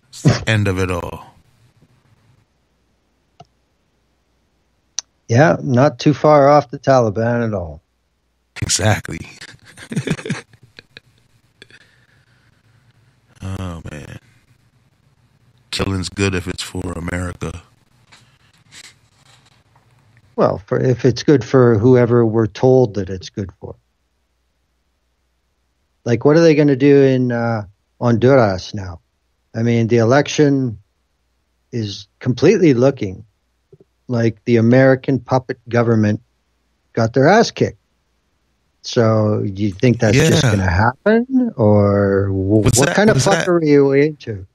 It's the end of it all. Yeah, not too far off the Taliban at all. Exactly. Oh, man. Killing's good if it's for America. Well, if it's good for whoever we're told that it's good for. Like, what are they going to do in Honduras now? I mean, the election is completely looking like the American puppet government got their ass kicked. So, do you think that's just going to happen? Or what kind of fuckery are we into?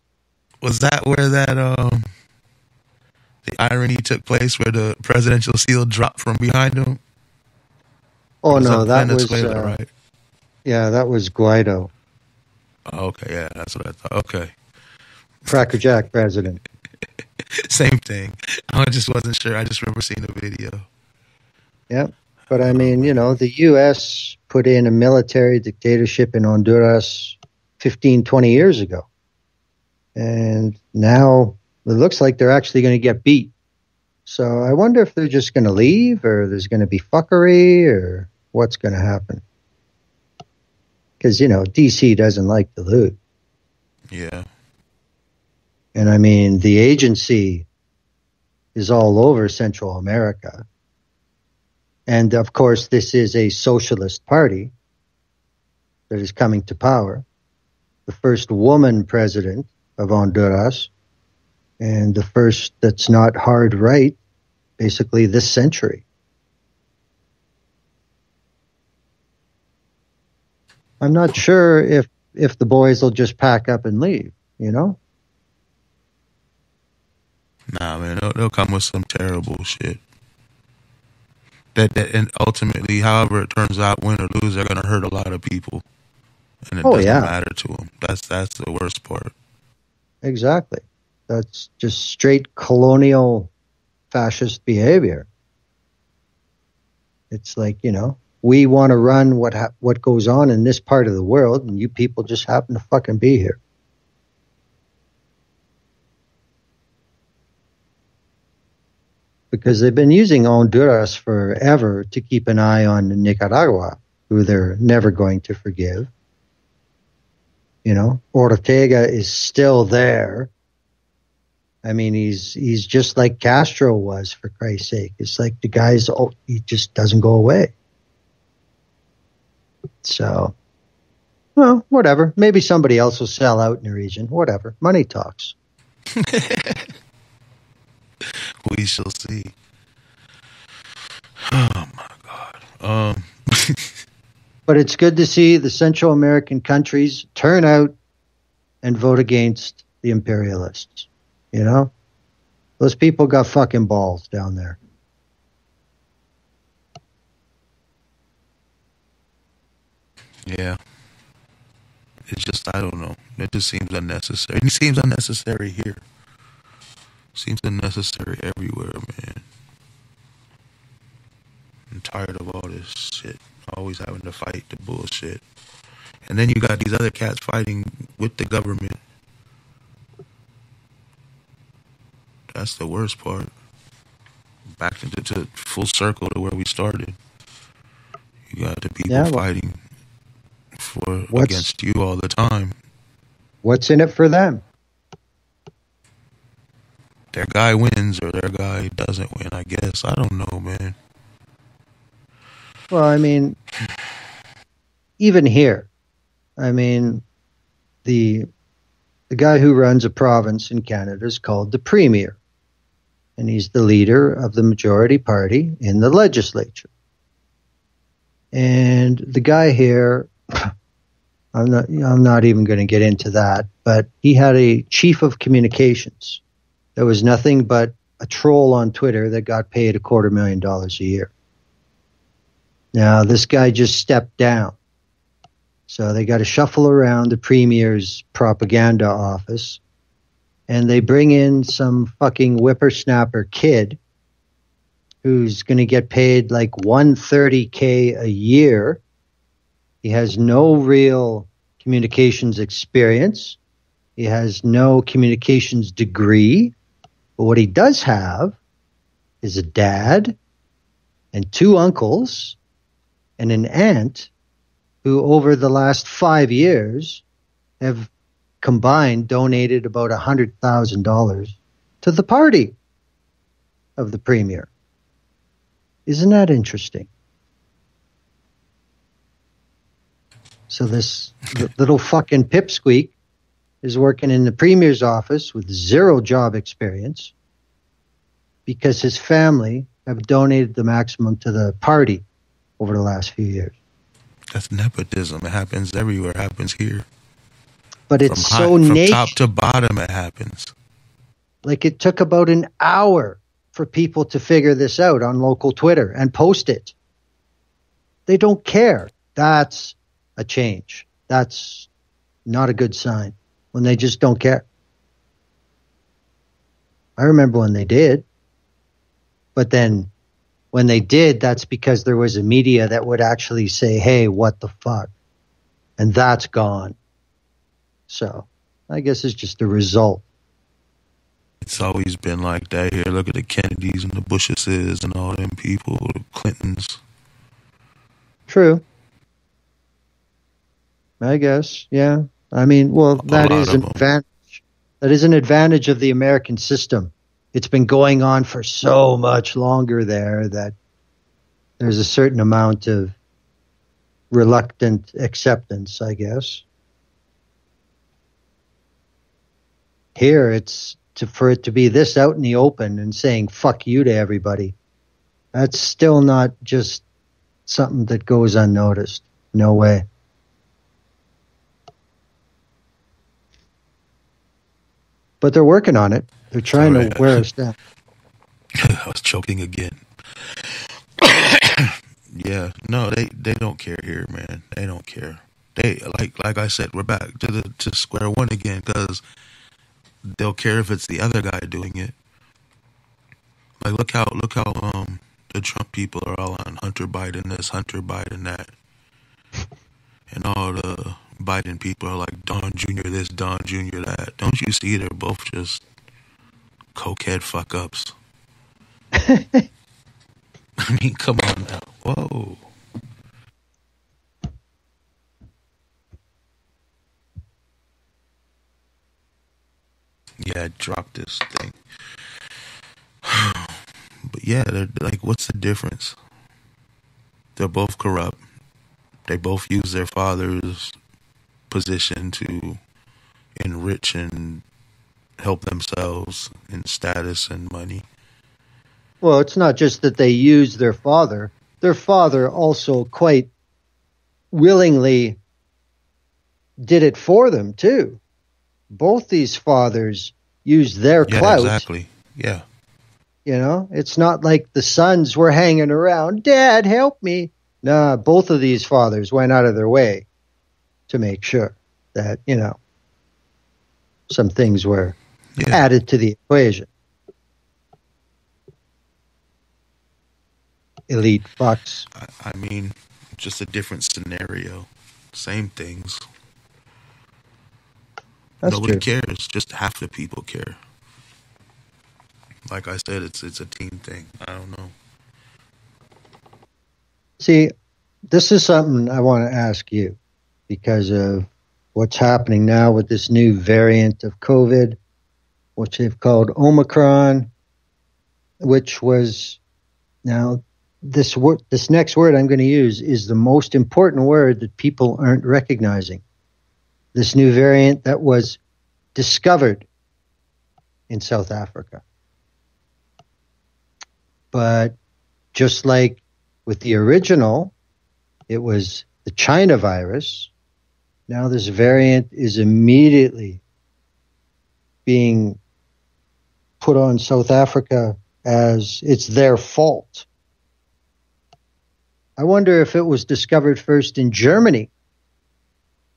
Was that where that the irony took place, where the presidential seal dropped from behind him? Oh, no, that was right? Yeah, that was Guaido. Oh, okay, yeah, that's what I thought. Okay. Cracker Jack president. Same thing. I just wasn't sure. I just remember seeing the video. Yeah. But I mean, the U.S. put in a military dictatorship in Honduras 15, 20 years ago. And now it looks like they're actually going to get beat. So I wonder if they're just going to leave, or there's going to be fuckery, or what's going to happen. Because, D.C. doesn't like to loot. Yeah. And I mean, the agency is all over Central America. And of course, this is a socialist party that is coming to power. The first woman president of Honduras, and the first that's not hard right, basically this century. I'm not sure if the boys will just pack up and leave, Nah, man, they'll come with some terrible shit. That and ultimately, however it turns out, win or lose, they're going to hurt a lot of people, and it doesn't matter to them. That's the worst part. Exactly. That's just straight colonial fascist behavior. It's like, we want to run what goes on in this part of the world, and you people just happen to fucking be here. Because they've been using Honduras forever to keep an eye on Nicaragua, who they're never going to forgive. Ortega is still there. I mean, he's just like Castro was, for Christ's sake. It's like the guy's, he just doesn't go away. So, well, whatever. Maybe somebody else will sell out in the region. Whatever. Money talks. We shall see. Oh my God. But it's good to see the Central American countries turn out and vote against the imperialists. You know? Those people got fucking balls down there. Yeah. It's just, I don't know. It just seems unnecessary. It seems unnecessary here. Seems unnecessary everywhere, man. I'm tired of all this shit. Always having to fight the bullshit. And then you got these other cats fighting with the government. That's the worst part. Back to full circle to where we started. You got the people fighting against you all the time. What's in it for them? Their guy wins or their guy doesn't win, I guess. I don't know, man. Well, I mean, even here, I mean, the guy who runs a province in Canada is called the Premier, and he's the leader of the majority party in the legislature. And the guy here, I'm not even going to get into that, but he had a chief of communications that was nothing but a troll on Twitter that got paid $250,000 a year. Now, this guy just stepped down. So they got to shuffle around the Premier's propaganda office, and they bring in some fucking whippersnapper kid who's going to get paid like $130K a year. He has no real communications experience. He has no communications degree. But what he does have is a dad and 2 uncles and an aunt who over the last 5 years have combined donated about $100,000 to the party of the Premier. Isn't that interesting? So this little fucking pipsqueak is working in the Premier's office with 0 job experience because his family have donated the maximum to the party over the last few years. That's nepotism. It happens everywhere. It happens here. But it's from top to bottom, it happens. Like, it took about an hour for people to figure this out on local Twitter and post it. They don't care. That's a change. That's not a good sign when they just don't care. I remember when they did. But then when they did, that's because there was a media that would actually say, hey, what the fuck? And that's gone. So I guess it's just a result. It's always been like that here. Look at the Kennedys and the Bushes and all them people, the Clintons. True. I guess, yeah. I mean, well, that is an advantage. That is an advantage of the American system. It's been going on for so much longer there that there's a certain amount of reluctant acceptance, I guess. Here, it's for it to be this out in the open and saying fuck you to everybody. That's still not just something that goes unnoticed. No way. But they're working on it. They're trying to wear us down. I was choking again. Yeah, no, they don't care here, man. They don't care. They like I said, we're back to square one again because they'll care if it's the other guy doing it. Like look how the Trump people are all on Hunter Biden this, Hunter Biden that, and all the Biden people are like Don Jr. this, Don Jr. that. Don't you see they're both just cokehead fuck ups? I mean, come on now. Whoa. Yeah, drop this thing. But yeah, they're like, what's the difference? They're both corrupt. They both use their father's position to enrich and help themselves in status and money. Well, it's not just that they use their father. Their father also quite willingly did it for them, too. Both these fathers used their clout. Exactly. Yeah. You know, it's not like the sons were hanging around, Dad, help me. Nah, both of these fathers went out of their way to make sure that, you know, some things were added to the equation. Elite fucks. I mean, just a different scenario. Same things. That's Nobody true. cares. Just half the people care. Like I said, it's a team thing. I don't know. See, this is something I want to ask you because of what's happening now with this new variant of COVID, which they've called Omicron, which was now this next word I'm going to use is the most important word that people aren't recognizing. This new variant that was discovered in South Africa. But just like with the original, it was the China virus. Now this variant is immediately being put on South Africa as it's their fault. I wonder if it was discovered first in Germany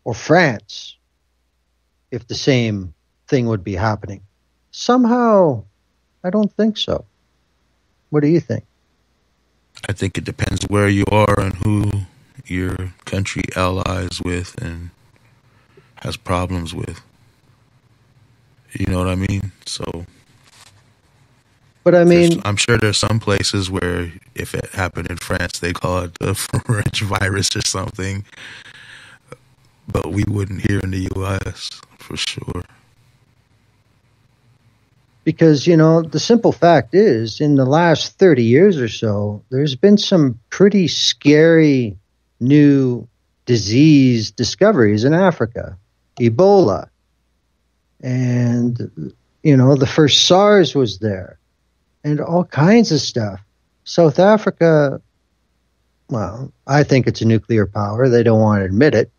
or France, if the same thing would be happening. Somehow, I don't think so. What do you think? I think it depends where you are and who your country allies with and has problems with. You know what I mean? So, but I mean, I'm sure there's some places where if it happened in France, they call it the French virus or something. But we wouldn't here in the U.S. for sure. Because, you know, the simple fact is, in the last 30 years or so, there's been some pretty scary new disease discoveries in Africa. Ebola. And, you know, the first SARS was there. And all kinds of stuff. South Africa, well, I think it's a nuclear power. They don't want to admit it.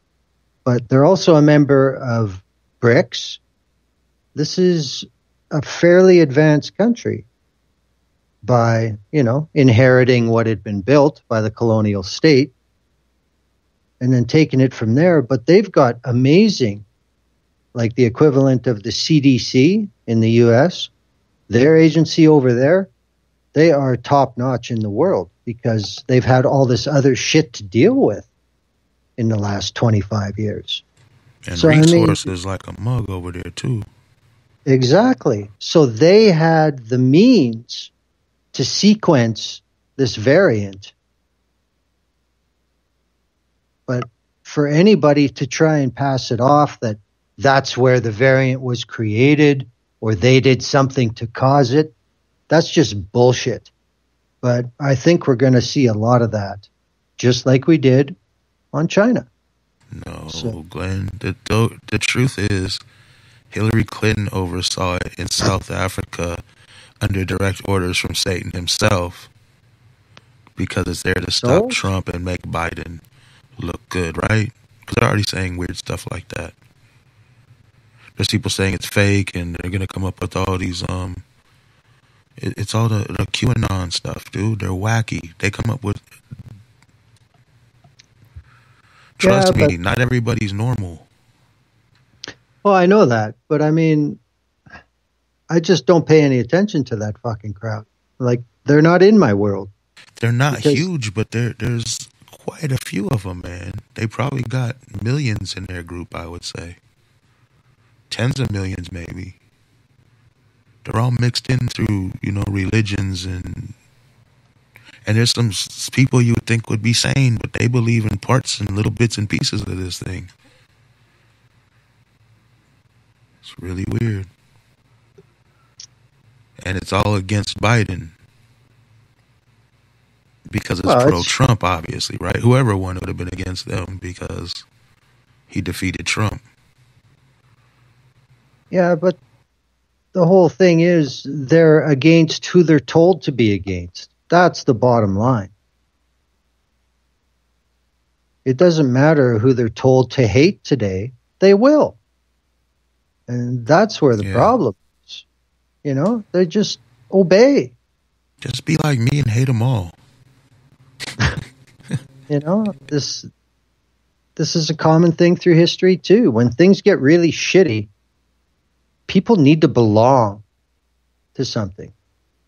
But they're also a member of BRICS. This is a fairly advanced country by, you know, inheriting what had been built by the colonial state and then taking it from there. But they've got amazing, like the equivalent of the CDC in the US, their agency over there, they are top notch in the world because they've had all this other shit to deal with in the last 25 years. And so, resources like a mug over there too. Exactly. So they had the means to sequence this variant. But for anybody to try and pass it off that that's where the variant was created or they did something to cause it, that's just bullshit. But I think we're going to see a lot of that, just like we did on China. No, Glenn, the truth is, Hillary Clinton oversaw it in South Africa under direct orders from Satan himself because it's there to stop Trump and make Biden look good, right? Because they're already saying weird stuff like that. There's people saying it's fake and they're going to come up with all these, it's all the QAnon stuff, dude. They're wacky. They come up with, trust me, not everybody's normal. Well, I know that, but I mean, I just don't pay any attention to that fucking crowd. Like, they're not in my world. They're not huge, but there's quite a few of them, man. They probably got millions in their group, I would say. Tens of millions, maybe. They're all mixed in through, you know, religions and there's some people you would think would be sane, but they believe in parts and little bits and pieces of this thing. It's really weird. And it's all against Biden. Because it's pro-Trump, obviously, right? Whoever won would have been against them because he defeated Trump. Yeah, but the whole thing is they're against who they're told to be against. That's the bottom line. It doesn't matter who they're told to hate today, they will. And that's where the problem is. You know, they just obey. Just be like me and hate them all. You know, this is a common thing through history too. When things get really shitty, people need to belong to something.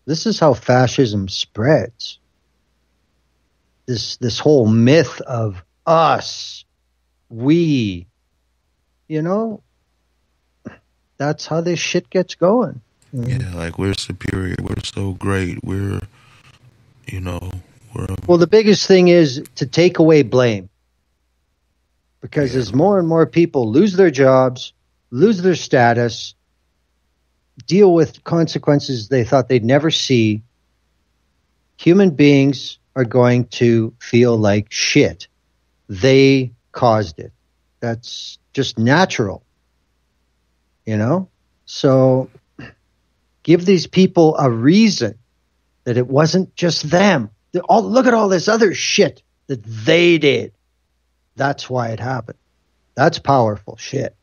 This is how fascism spreads. This whole myth of us, we, you know, that's how this shit gets going. Yeah, like we're superior, we're so great, we're, you know, well, the biggest thing is to take away blame. Because as more and more people lose their jobs, lose their status, deal with consequences they thought they'd never see, human beings are going to feel like shit. They caused it. That's just natural. You know? So give these people a reason that it wasn't just them. Look at all this other shit that they did. That's why it happened. That's powerful shit.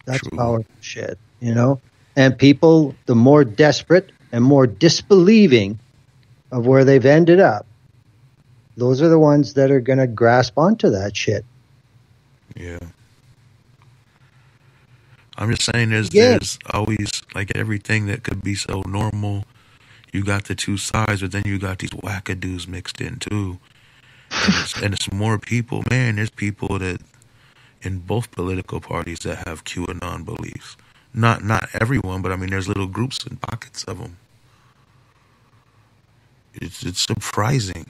That's True. Powerful shit, you know? And people, the more desperate and more disbelieving of where they've ended up, those are the ones that are going to grasp onto that shit. Yeah. I'm just saying there's always, like, everything that could be so normal. You got the two sides, but then you got these wackadoos mixed in too. And it's more people. Man, there's people that in both political parties that have QAnon beliefs. Not everyone, but I mean, there's little groups and pockets of them. It's surprising.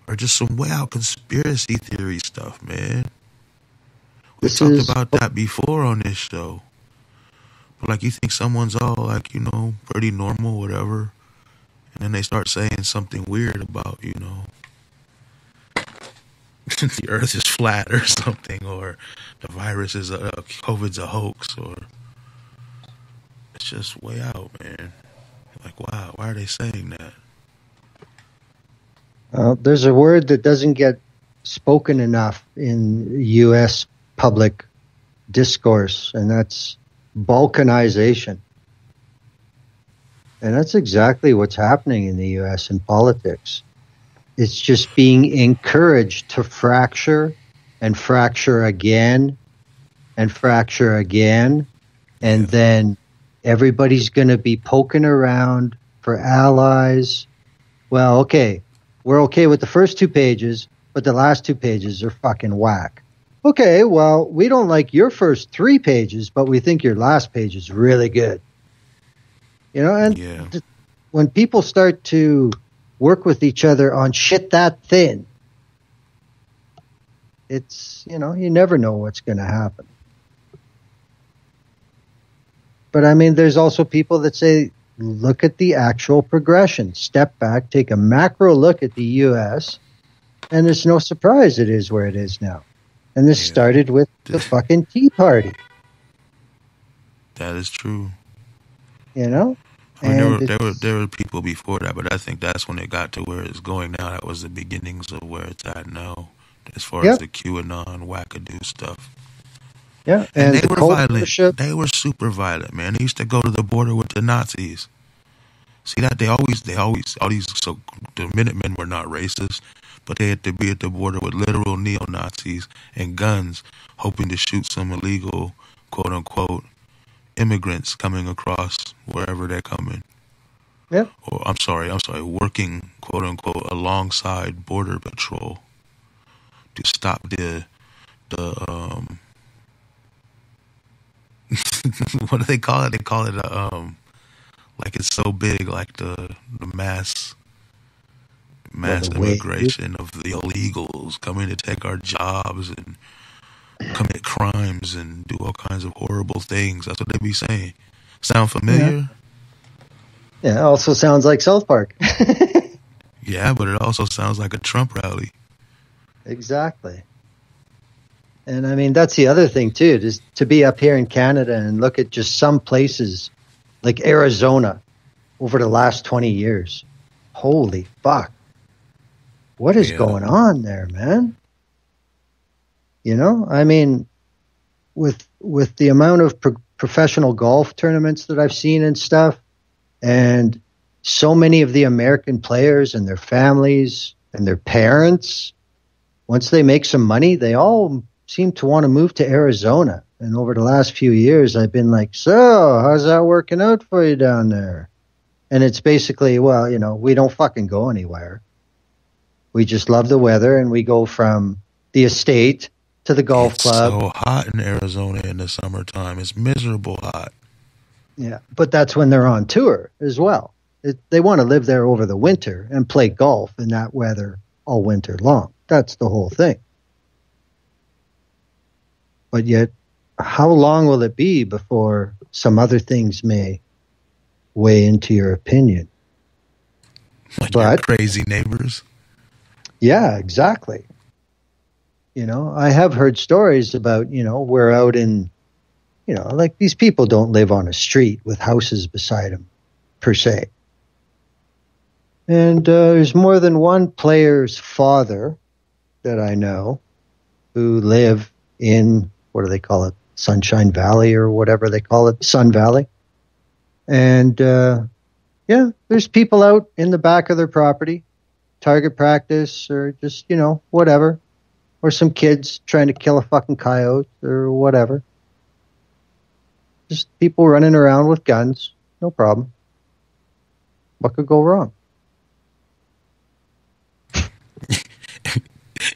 Or just some way out conspiracy theory stuff, man. We talked about that before on this show. But like, you think someone's all like, you know, pretty normal, whatever, and then they start saying something weird about, you know, the earth is flat or something, or the virus is COVID's a hoax, or it's just way out, man. Like, wow, why are they saying that? There's a word that doesn't get spoken enough in U.S. public discourse, and that's balkanization. And that's exactly what's happening in the U.S. in politics. It's just being encouraged to fracture and fracture again and fracture again. And then everybody's going to be poking around for allies. Well, okay, we're okay with the first 2 pages, but the last 2 pages are fucking whack. Okay, well, we don't like your first 3 pages, but we think your last page is really good. You know, and when people start to work with each other on shit that thin, it's, you know, you never know what's going to happen. But I mean, there's also people that say, look at the actual progression. Step back, take a macro look at the U.S., and it's no surprise it is where it is now. And this started with the fucking Tea Party. That is true. You know? I mean, there were people before that, but I think that's when it got to where it's going now. That was the beginnings of where it's at now, as far as the QAnon wackadoo stuff. Yeah, and they were violent. They were super violent, man. They used to go to the border with the Nazis. See that? They always, so the Minutemen were not racist, but they had to be at the border with literal neo-Nazis and guns, hoping to shoot some illegal, quote-unquote, immigrants coming across wherever they're coming. Yeah. Or I'm sorry, working, quote-unquote, alongside Border Patrol to stop the what do they call it? They call it like it's so big, like the mass immigration of the illegals coming to take our jobs and commit crimes and do all kinds of horrible things. That's what they be saying. Sound familiar? Yeah, it also sounds like South Park. Yeah, but it also sounds like a Trump rally. Exactly. And I mean, that's the other thing too, just to be up here in Canada and look at just some places like Arizona over the last 20 years. Holy fuck. What is going on there, man? You know, I mean, with the amount of professional golf tournaments that I've seen and stuff, and so many of the American players and their families and their parents, once they make some money, they all seem to want to move to Arizona. And over the last few years, I've been like, so how's that working out for you down there? And it's basically, well, you know, we don't fucking go anywhere. We just love the weather, and we go from the estate to the golf club. It's so hot in Arizona in the summertime. It's miserable hot. Yeah, but that's when they're on tour as well. They want to live there over the winter and play golf in that weather all winter long. That's the whole thing. But yet, how long will it be before some other things may weigh into your opinion? Like your crazy neighbors? Yeah, exactly. You know, I have heard stories about, you know, we're out in, you know, like these people don't live on a street with houses beside them, per se. And there's more than one player's father that I know who live in, what do they call it, Sunshine Valley or whatever they call it, Sun Valley. And, yeah, there's people out in the back of their property, target practice or just, you know, whatever. Or some kids trying to kill a fucking coyote or whatever. Just people running around with guns. No problem. What could go wrong?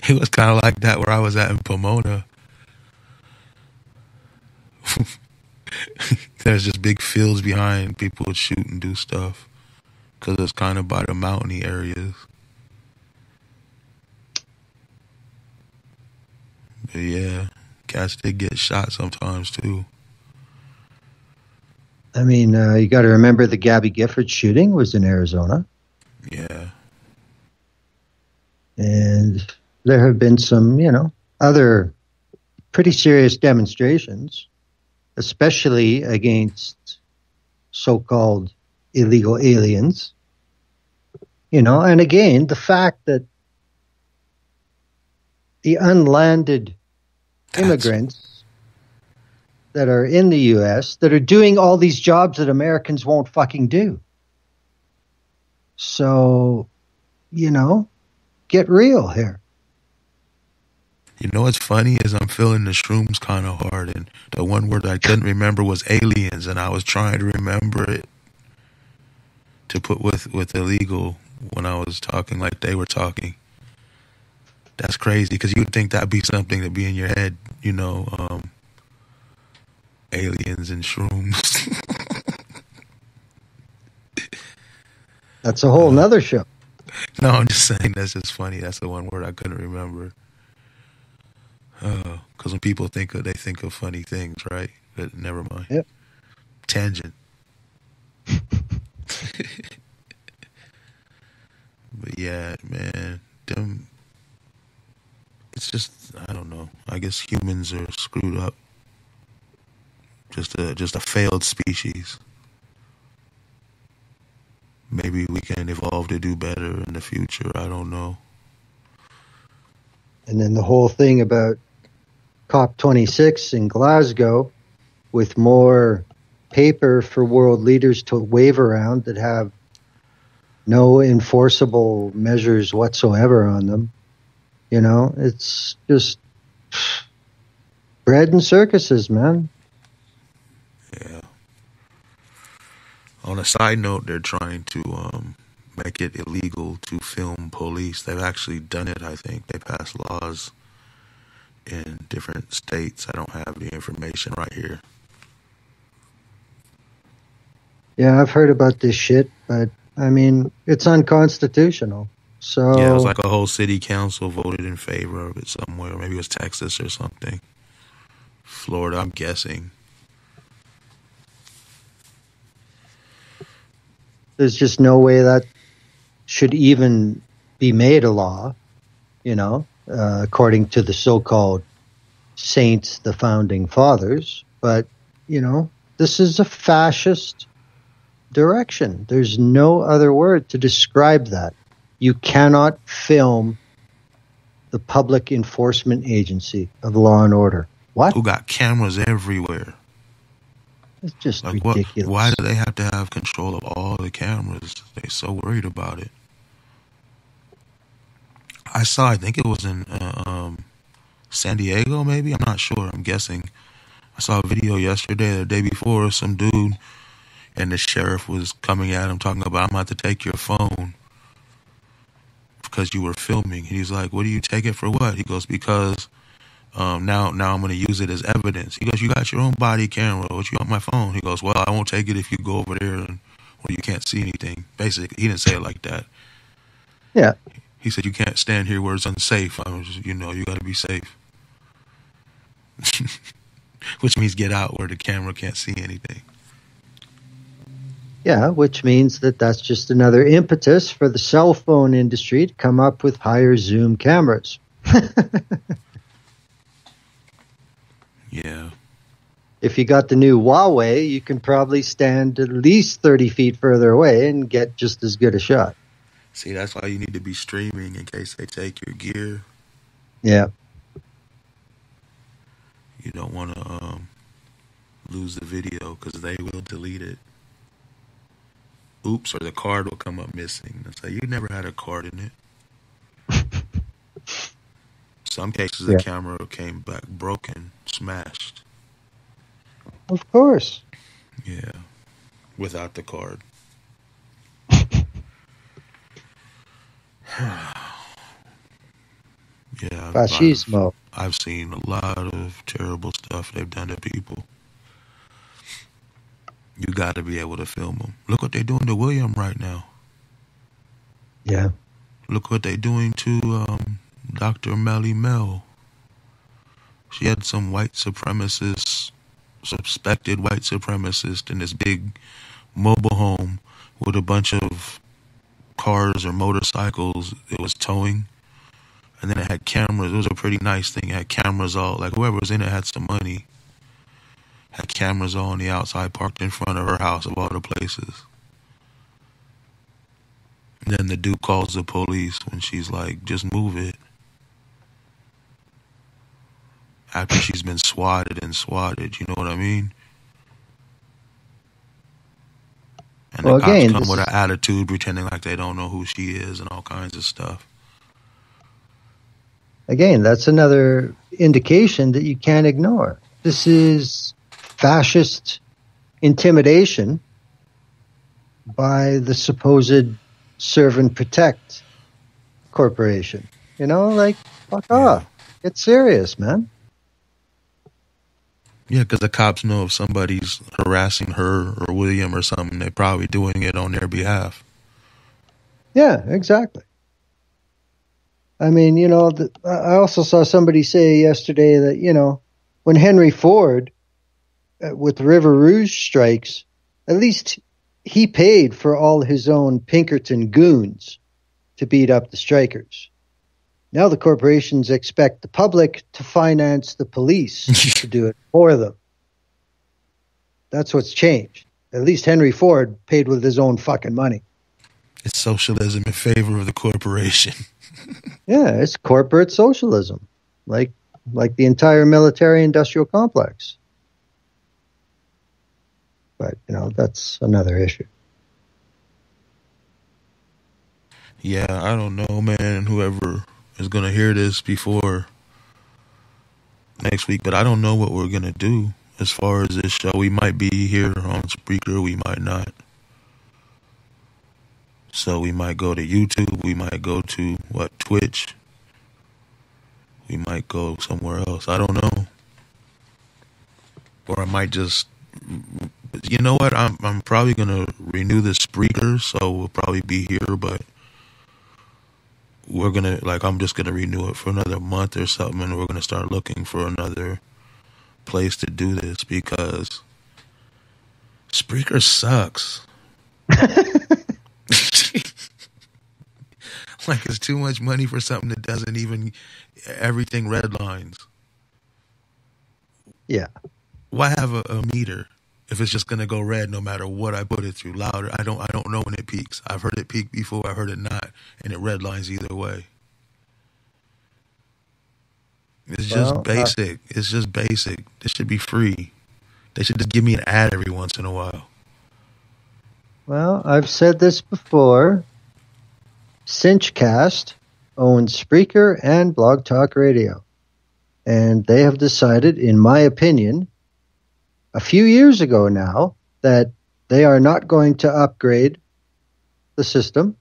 It was kind of like that where I was at in Pomona. There's just big fields behind. People would shoot and do stuff because it's kind of by the mountainy areas. But yeah, cats did get shot sometimes too. I mean, you got to remember the Gabby Gifford shooting was in Arizona. Yeah. And there have been some, you know, other pretty serious demonstrations, especially against so-called illegal aliens. You know, and again, the fact that the unlanded immigrants that are in the U.S. that are doing all these jobs that Americans won't fucking do. So, you know, get real here. You know what's funny is I'm feeling the shrooms kind of hard, and the one word I couldn't remember was aliens, and I was trying to remember it to put with illegal when I was talking like they were talking. That's crazy because you'd think that'd be something to be in your head, you know, aliens and shrooms. That's a whole nother show. No, I'm just saying that's just funny. That's the one word I couldn't remember. Because when people think of, they think of funny things, right? But never mind. Yep. Tangent. But yeah, man, them. It's just, I don't know. I guess humans are screwed up. Just a failed species. Maybe we can evolve to do better in the future. I don't know. And then the whole thing about COP26 in Glasgow with more paper for world leaders to wave around that have no enforceable measures whatsoever on them. You know, it's just bread and circuses, man. Yeah. On a side note, they're trying to make it illegal to film police. They've actually done it, I think. They passed laws in different states. I don't have the information right here. Yeah, I've heard about this shit, but, I mean, it's unconstitutional. So yeah, it was like a whole city council voted in favor of it somewhere. Maybe it was Texas or something. Florida, I'm guessing. There's just no way that should even be made a law, you know, according to the so-called saints the founding fathers, but, this is a fascist direction. There's no other word to describe that. You cannot film the public enforcement agency of law and order. What? Who got cameras everywhere? It's just ridiculous. Why do they have to have control of all the cameras? They're so worried about it. I think it was in San Diego, maybe? I'm not sure. I'm guessing. I saw a video yesterday or the day before of some dude, and the sheriff was coming at him talking about, I'm about to take your phone because you were filming. And he's like, what do you take it for what? He goes, because now I'm going to use it as evidence. He goes, you got your own body camera. What you want my phone? He goes, well, I won't take it if you go over there and you can't see anything. Basically, he didn't say it like that. Yeah. He said, you can't stand here where it's unsafe. You got to be safe. Which means get out where the camera can't see anything. Yeah, which means that's just another impetus for the cell phone industry to come up with higher zoom cameras. Yeah. If you got the new Huawei, you can probably stand at least 30 feet further away and get just as good a shot. See, that's why you need to be streaming in case they take your gear. Yeah. You don't want to lose the video because they will delete it. Oops, or the card will come up missing. They'll say, you never had a card in it. Some cases, the camera came back broken, smashed. Of course. Yeah, without the card. Yeah, Fascismo. I've seen a lot of terrible stuff they've done to people. You got to be able to film them. Look what they're doing to William right now. Yeah. Look what they're doing to Dr. Melly Mel. She had some white supremacist, suspected white supremacist in this big mobile home with a bunch of cars or motorcycles it was towing. And then it had cameras. It was a pretty nice thing. It had cameras all, like whoever was in it had some money. Had cameras all on the outside parked in front of her house of all the places. And then the dude calls the police when she's like, just move it. After she's been swatted, you know what I mean? And the cops come with an attitude pretending like they don't know who she is and all kinds of stuff. Again, that's another indication that you can't ignore. This is fascist intimidation by the supposed serve and protect corporation. Fuck off. Get serious, man. Yeah, because the cops know if somebody's harassing her or William or something, they're probably doing it on their behalf. Yeah, exactly. I mean, I also saw somebody say yesterday that, when Henry Ford, with River Rouge strikes, at least he paid for all his own Pinkerton goons to beat up the strikers. Now the corporations expect the public to finance the police to do it for them. That's what's changed. At least Henry Ford paid with his own fucking money. It's socialism in favor of the corporation. Yeah, it's corporate socialism, like the entire military-industrial complex. But, that's another issue. Yeah, I don't know, man, whoever is going to hear this before next week, but I don't know what we're going to do as far as this show. We might be here on Spreaker, we might not. So we might go to YouTube, we might go to, Twitch. We might go somewhere else. I don't know. Or I might just, you know what, I'm probably going to renew the Spreaker, so we'll probably be here, but we're going to, I'm just going to renew it for another month or something, and we're going to start looking for another place to do this, because Spreaker sucks. It's too much money for something that doesn't even, everything red lines. Yeah. Why have a meter if it's just gonna go red no matter what I put it through? Louder. I don't know when it peaks. I've heard it peak before. I've heard it not, and it redlines either way. It's just basic. It's just basic. This should be free. They should just give me an ad every once in a while. Well, I've said this before. Cinchcast owns Spreaker and Blog Talk Radio. And they have decided, in my opinion, a few years ago now, that they are not going to upgrade the system.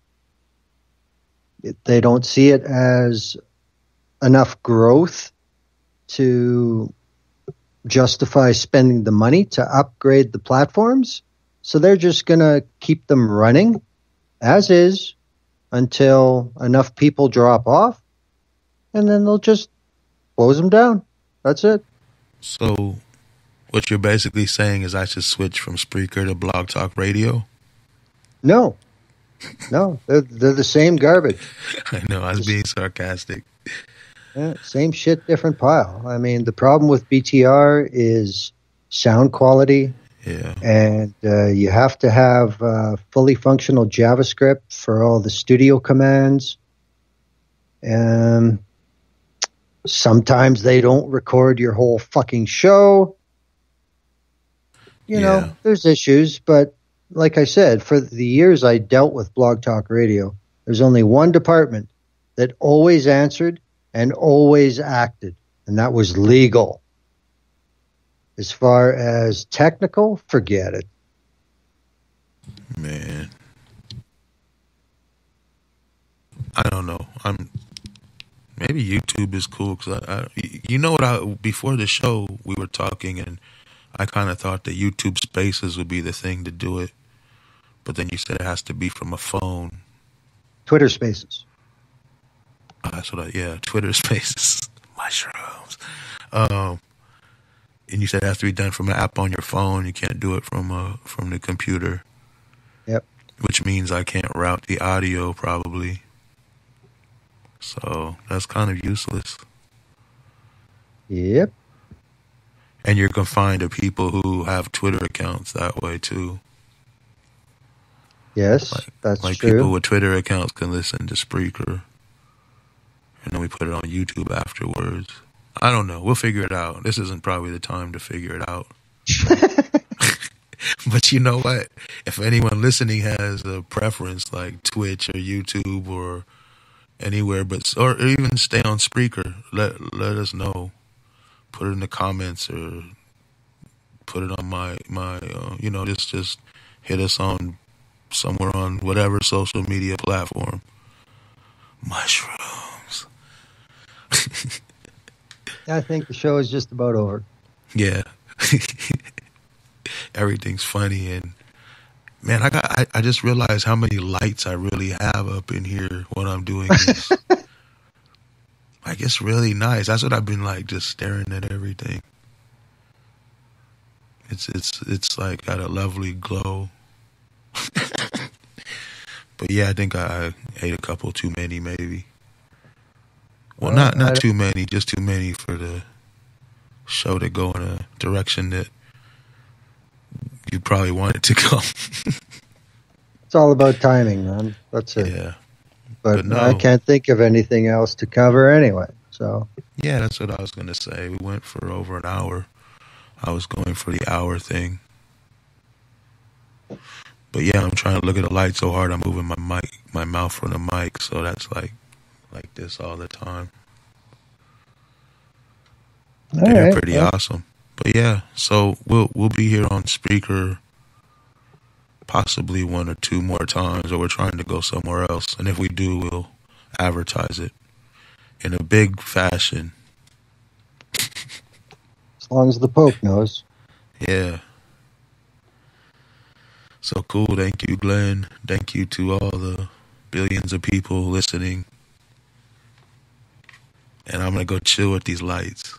They don't see it as enough growth to justify spending the money to upgrade the platforms. So they're just going to keep them running as is until enough people drop off, and then they'll just close them down. That's it. So what you're basically saying is I should switch from Spreaker to Blog Talk Radio? No, they're the same garbage. I know, I was being sarcastic. Yeah, same shit, different pile. I mean, the problem with BTR is sound quality. Yeah. And you have to have fully functional JavaScript for all the studio commands. And sometimes they don't record your whole fucking show. You know, there's issues, but like I said, for the years I dealt with Blog Talk Radio, there's only one department that always answered and always acted, and that was legal. As far as technical, forget it. Man. I don't know. Maybe YouTube is cool because you know what? Before the show, we were talking, and I kind of thought that YouTube Spaces would be the thing to do it, but then you said it has to be from a phone. Twitter Spaces. That's what Twitter Spaces. Mushrooms. And you said it has to be done from an app on your phone. You can't do it from the computer. Yep. Which means I can't route the audio probably. So that's kind of useless. Yep. And you're confined to people who have Twitter accounts that way too. Yes, that's true. Like people with Twitter accounts can listen to Spreaker. And then we put it on YouTube afterwards. I don't know. We'll figure it out. This isn't probably the time to figure it out. But you know what? If anyone listening has a preference like Twitch or YouTube or anywhere, or even stay on Spreaker, let us know. Put it in the comments or put it on my just hit us on somewhere on whatever social media platform. Mushrooms. I think the show is just about over. Yeah. Everything's funny, and man, I just realized how many lights I really have up in here when I'm doing this. Like, it's really nice. That's what I've been like, just staring at everything. It's like got a lovely glow. But yeah, I think I ate a couple too many, maybe. Well, not too many, just too many for the show to go in a direction that you probably want it to go. It's all about timing, man. That's it. Yeah. But no, I can't think of anything else to cover anyway. So yeah, that's what I was going to say. We went for over an hour. I was going for the hour thing. But yeah, I'm trying to look at the light so hard I'm moving my mouth from the mic, so that's like this all the time. They're pretty awesome. But yeah, so we'll be here on Spreaker possibly one or two more times, or we're trying to go somewhere else. And if we do, we'll advertise it in a big fashion. As long as the Pope knows. Yeah. So cool. Thank you, Glenn. Thank you to all the billions of people listening. And I'm going to go chill with these lights.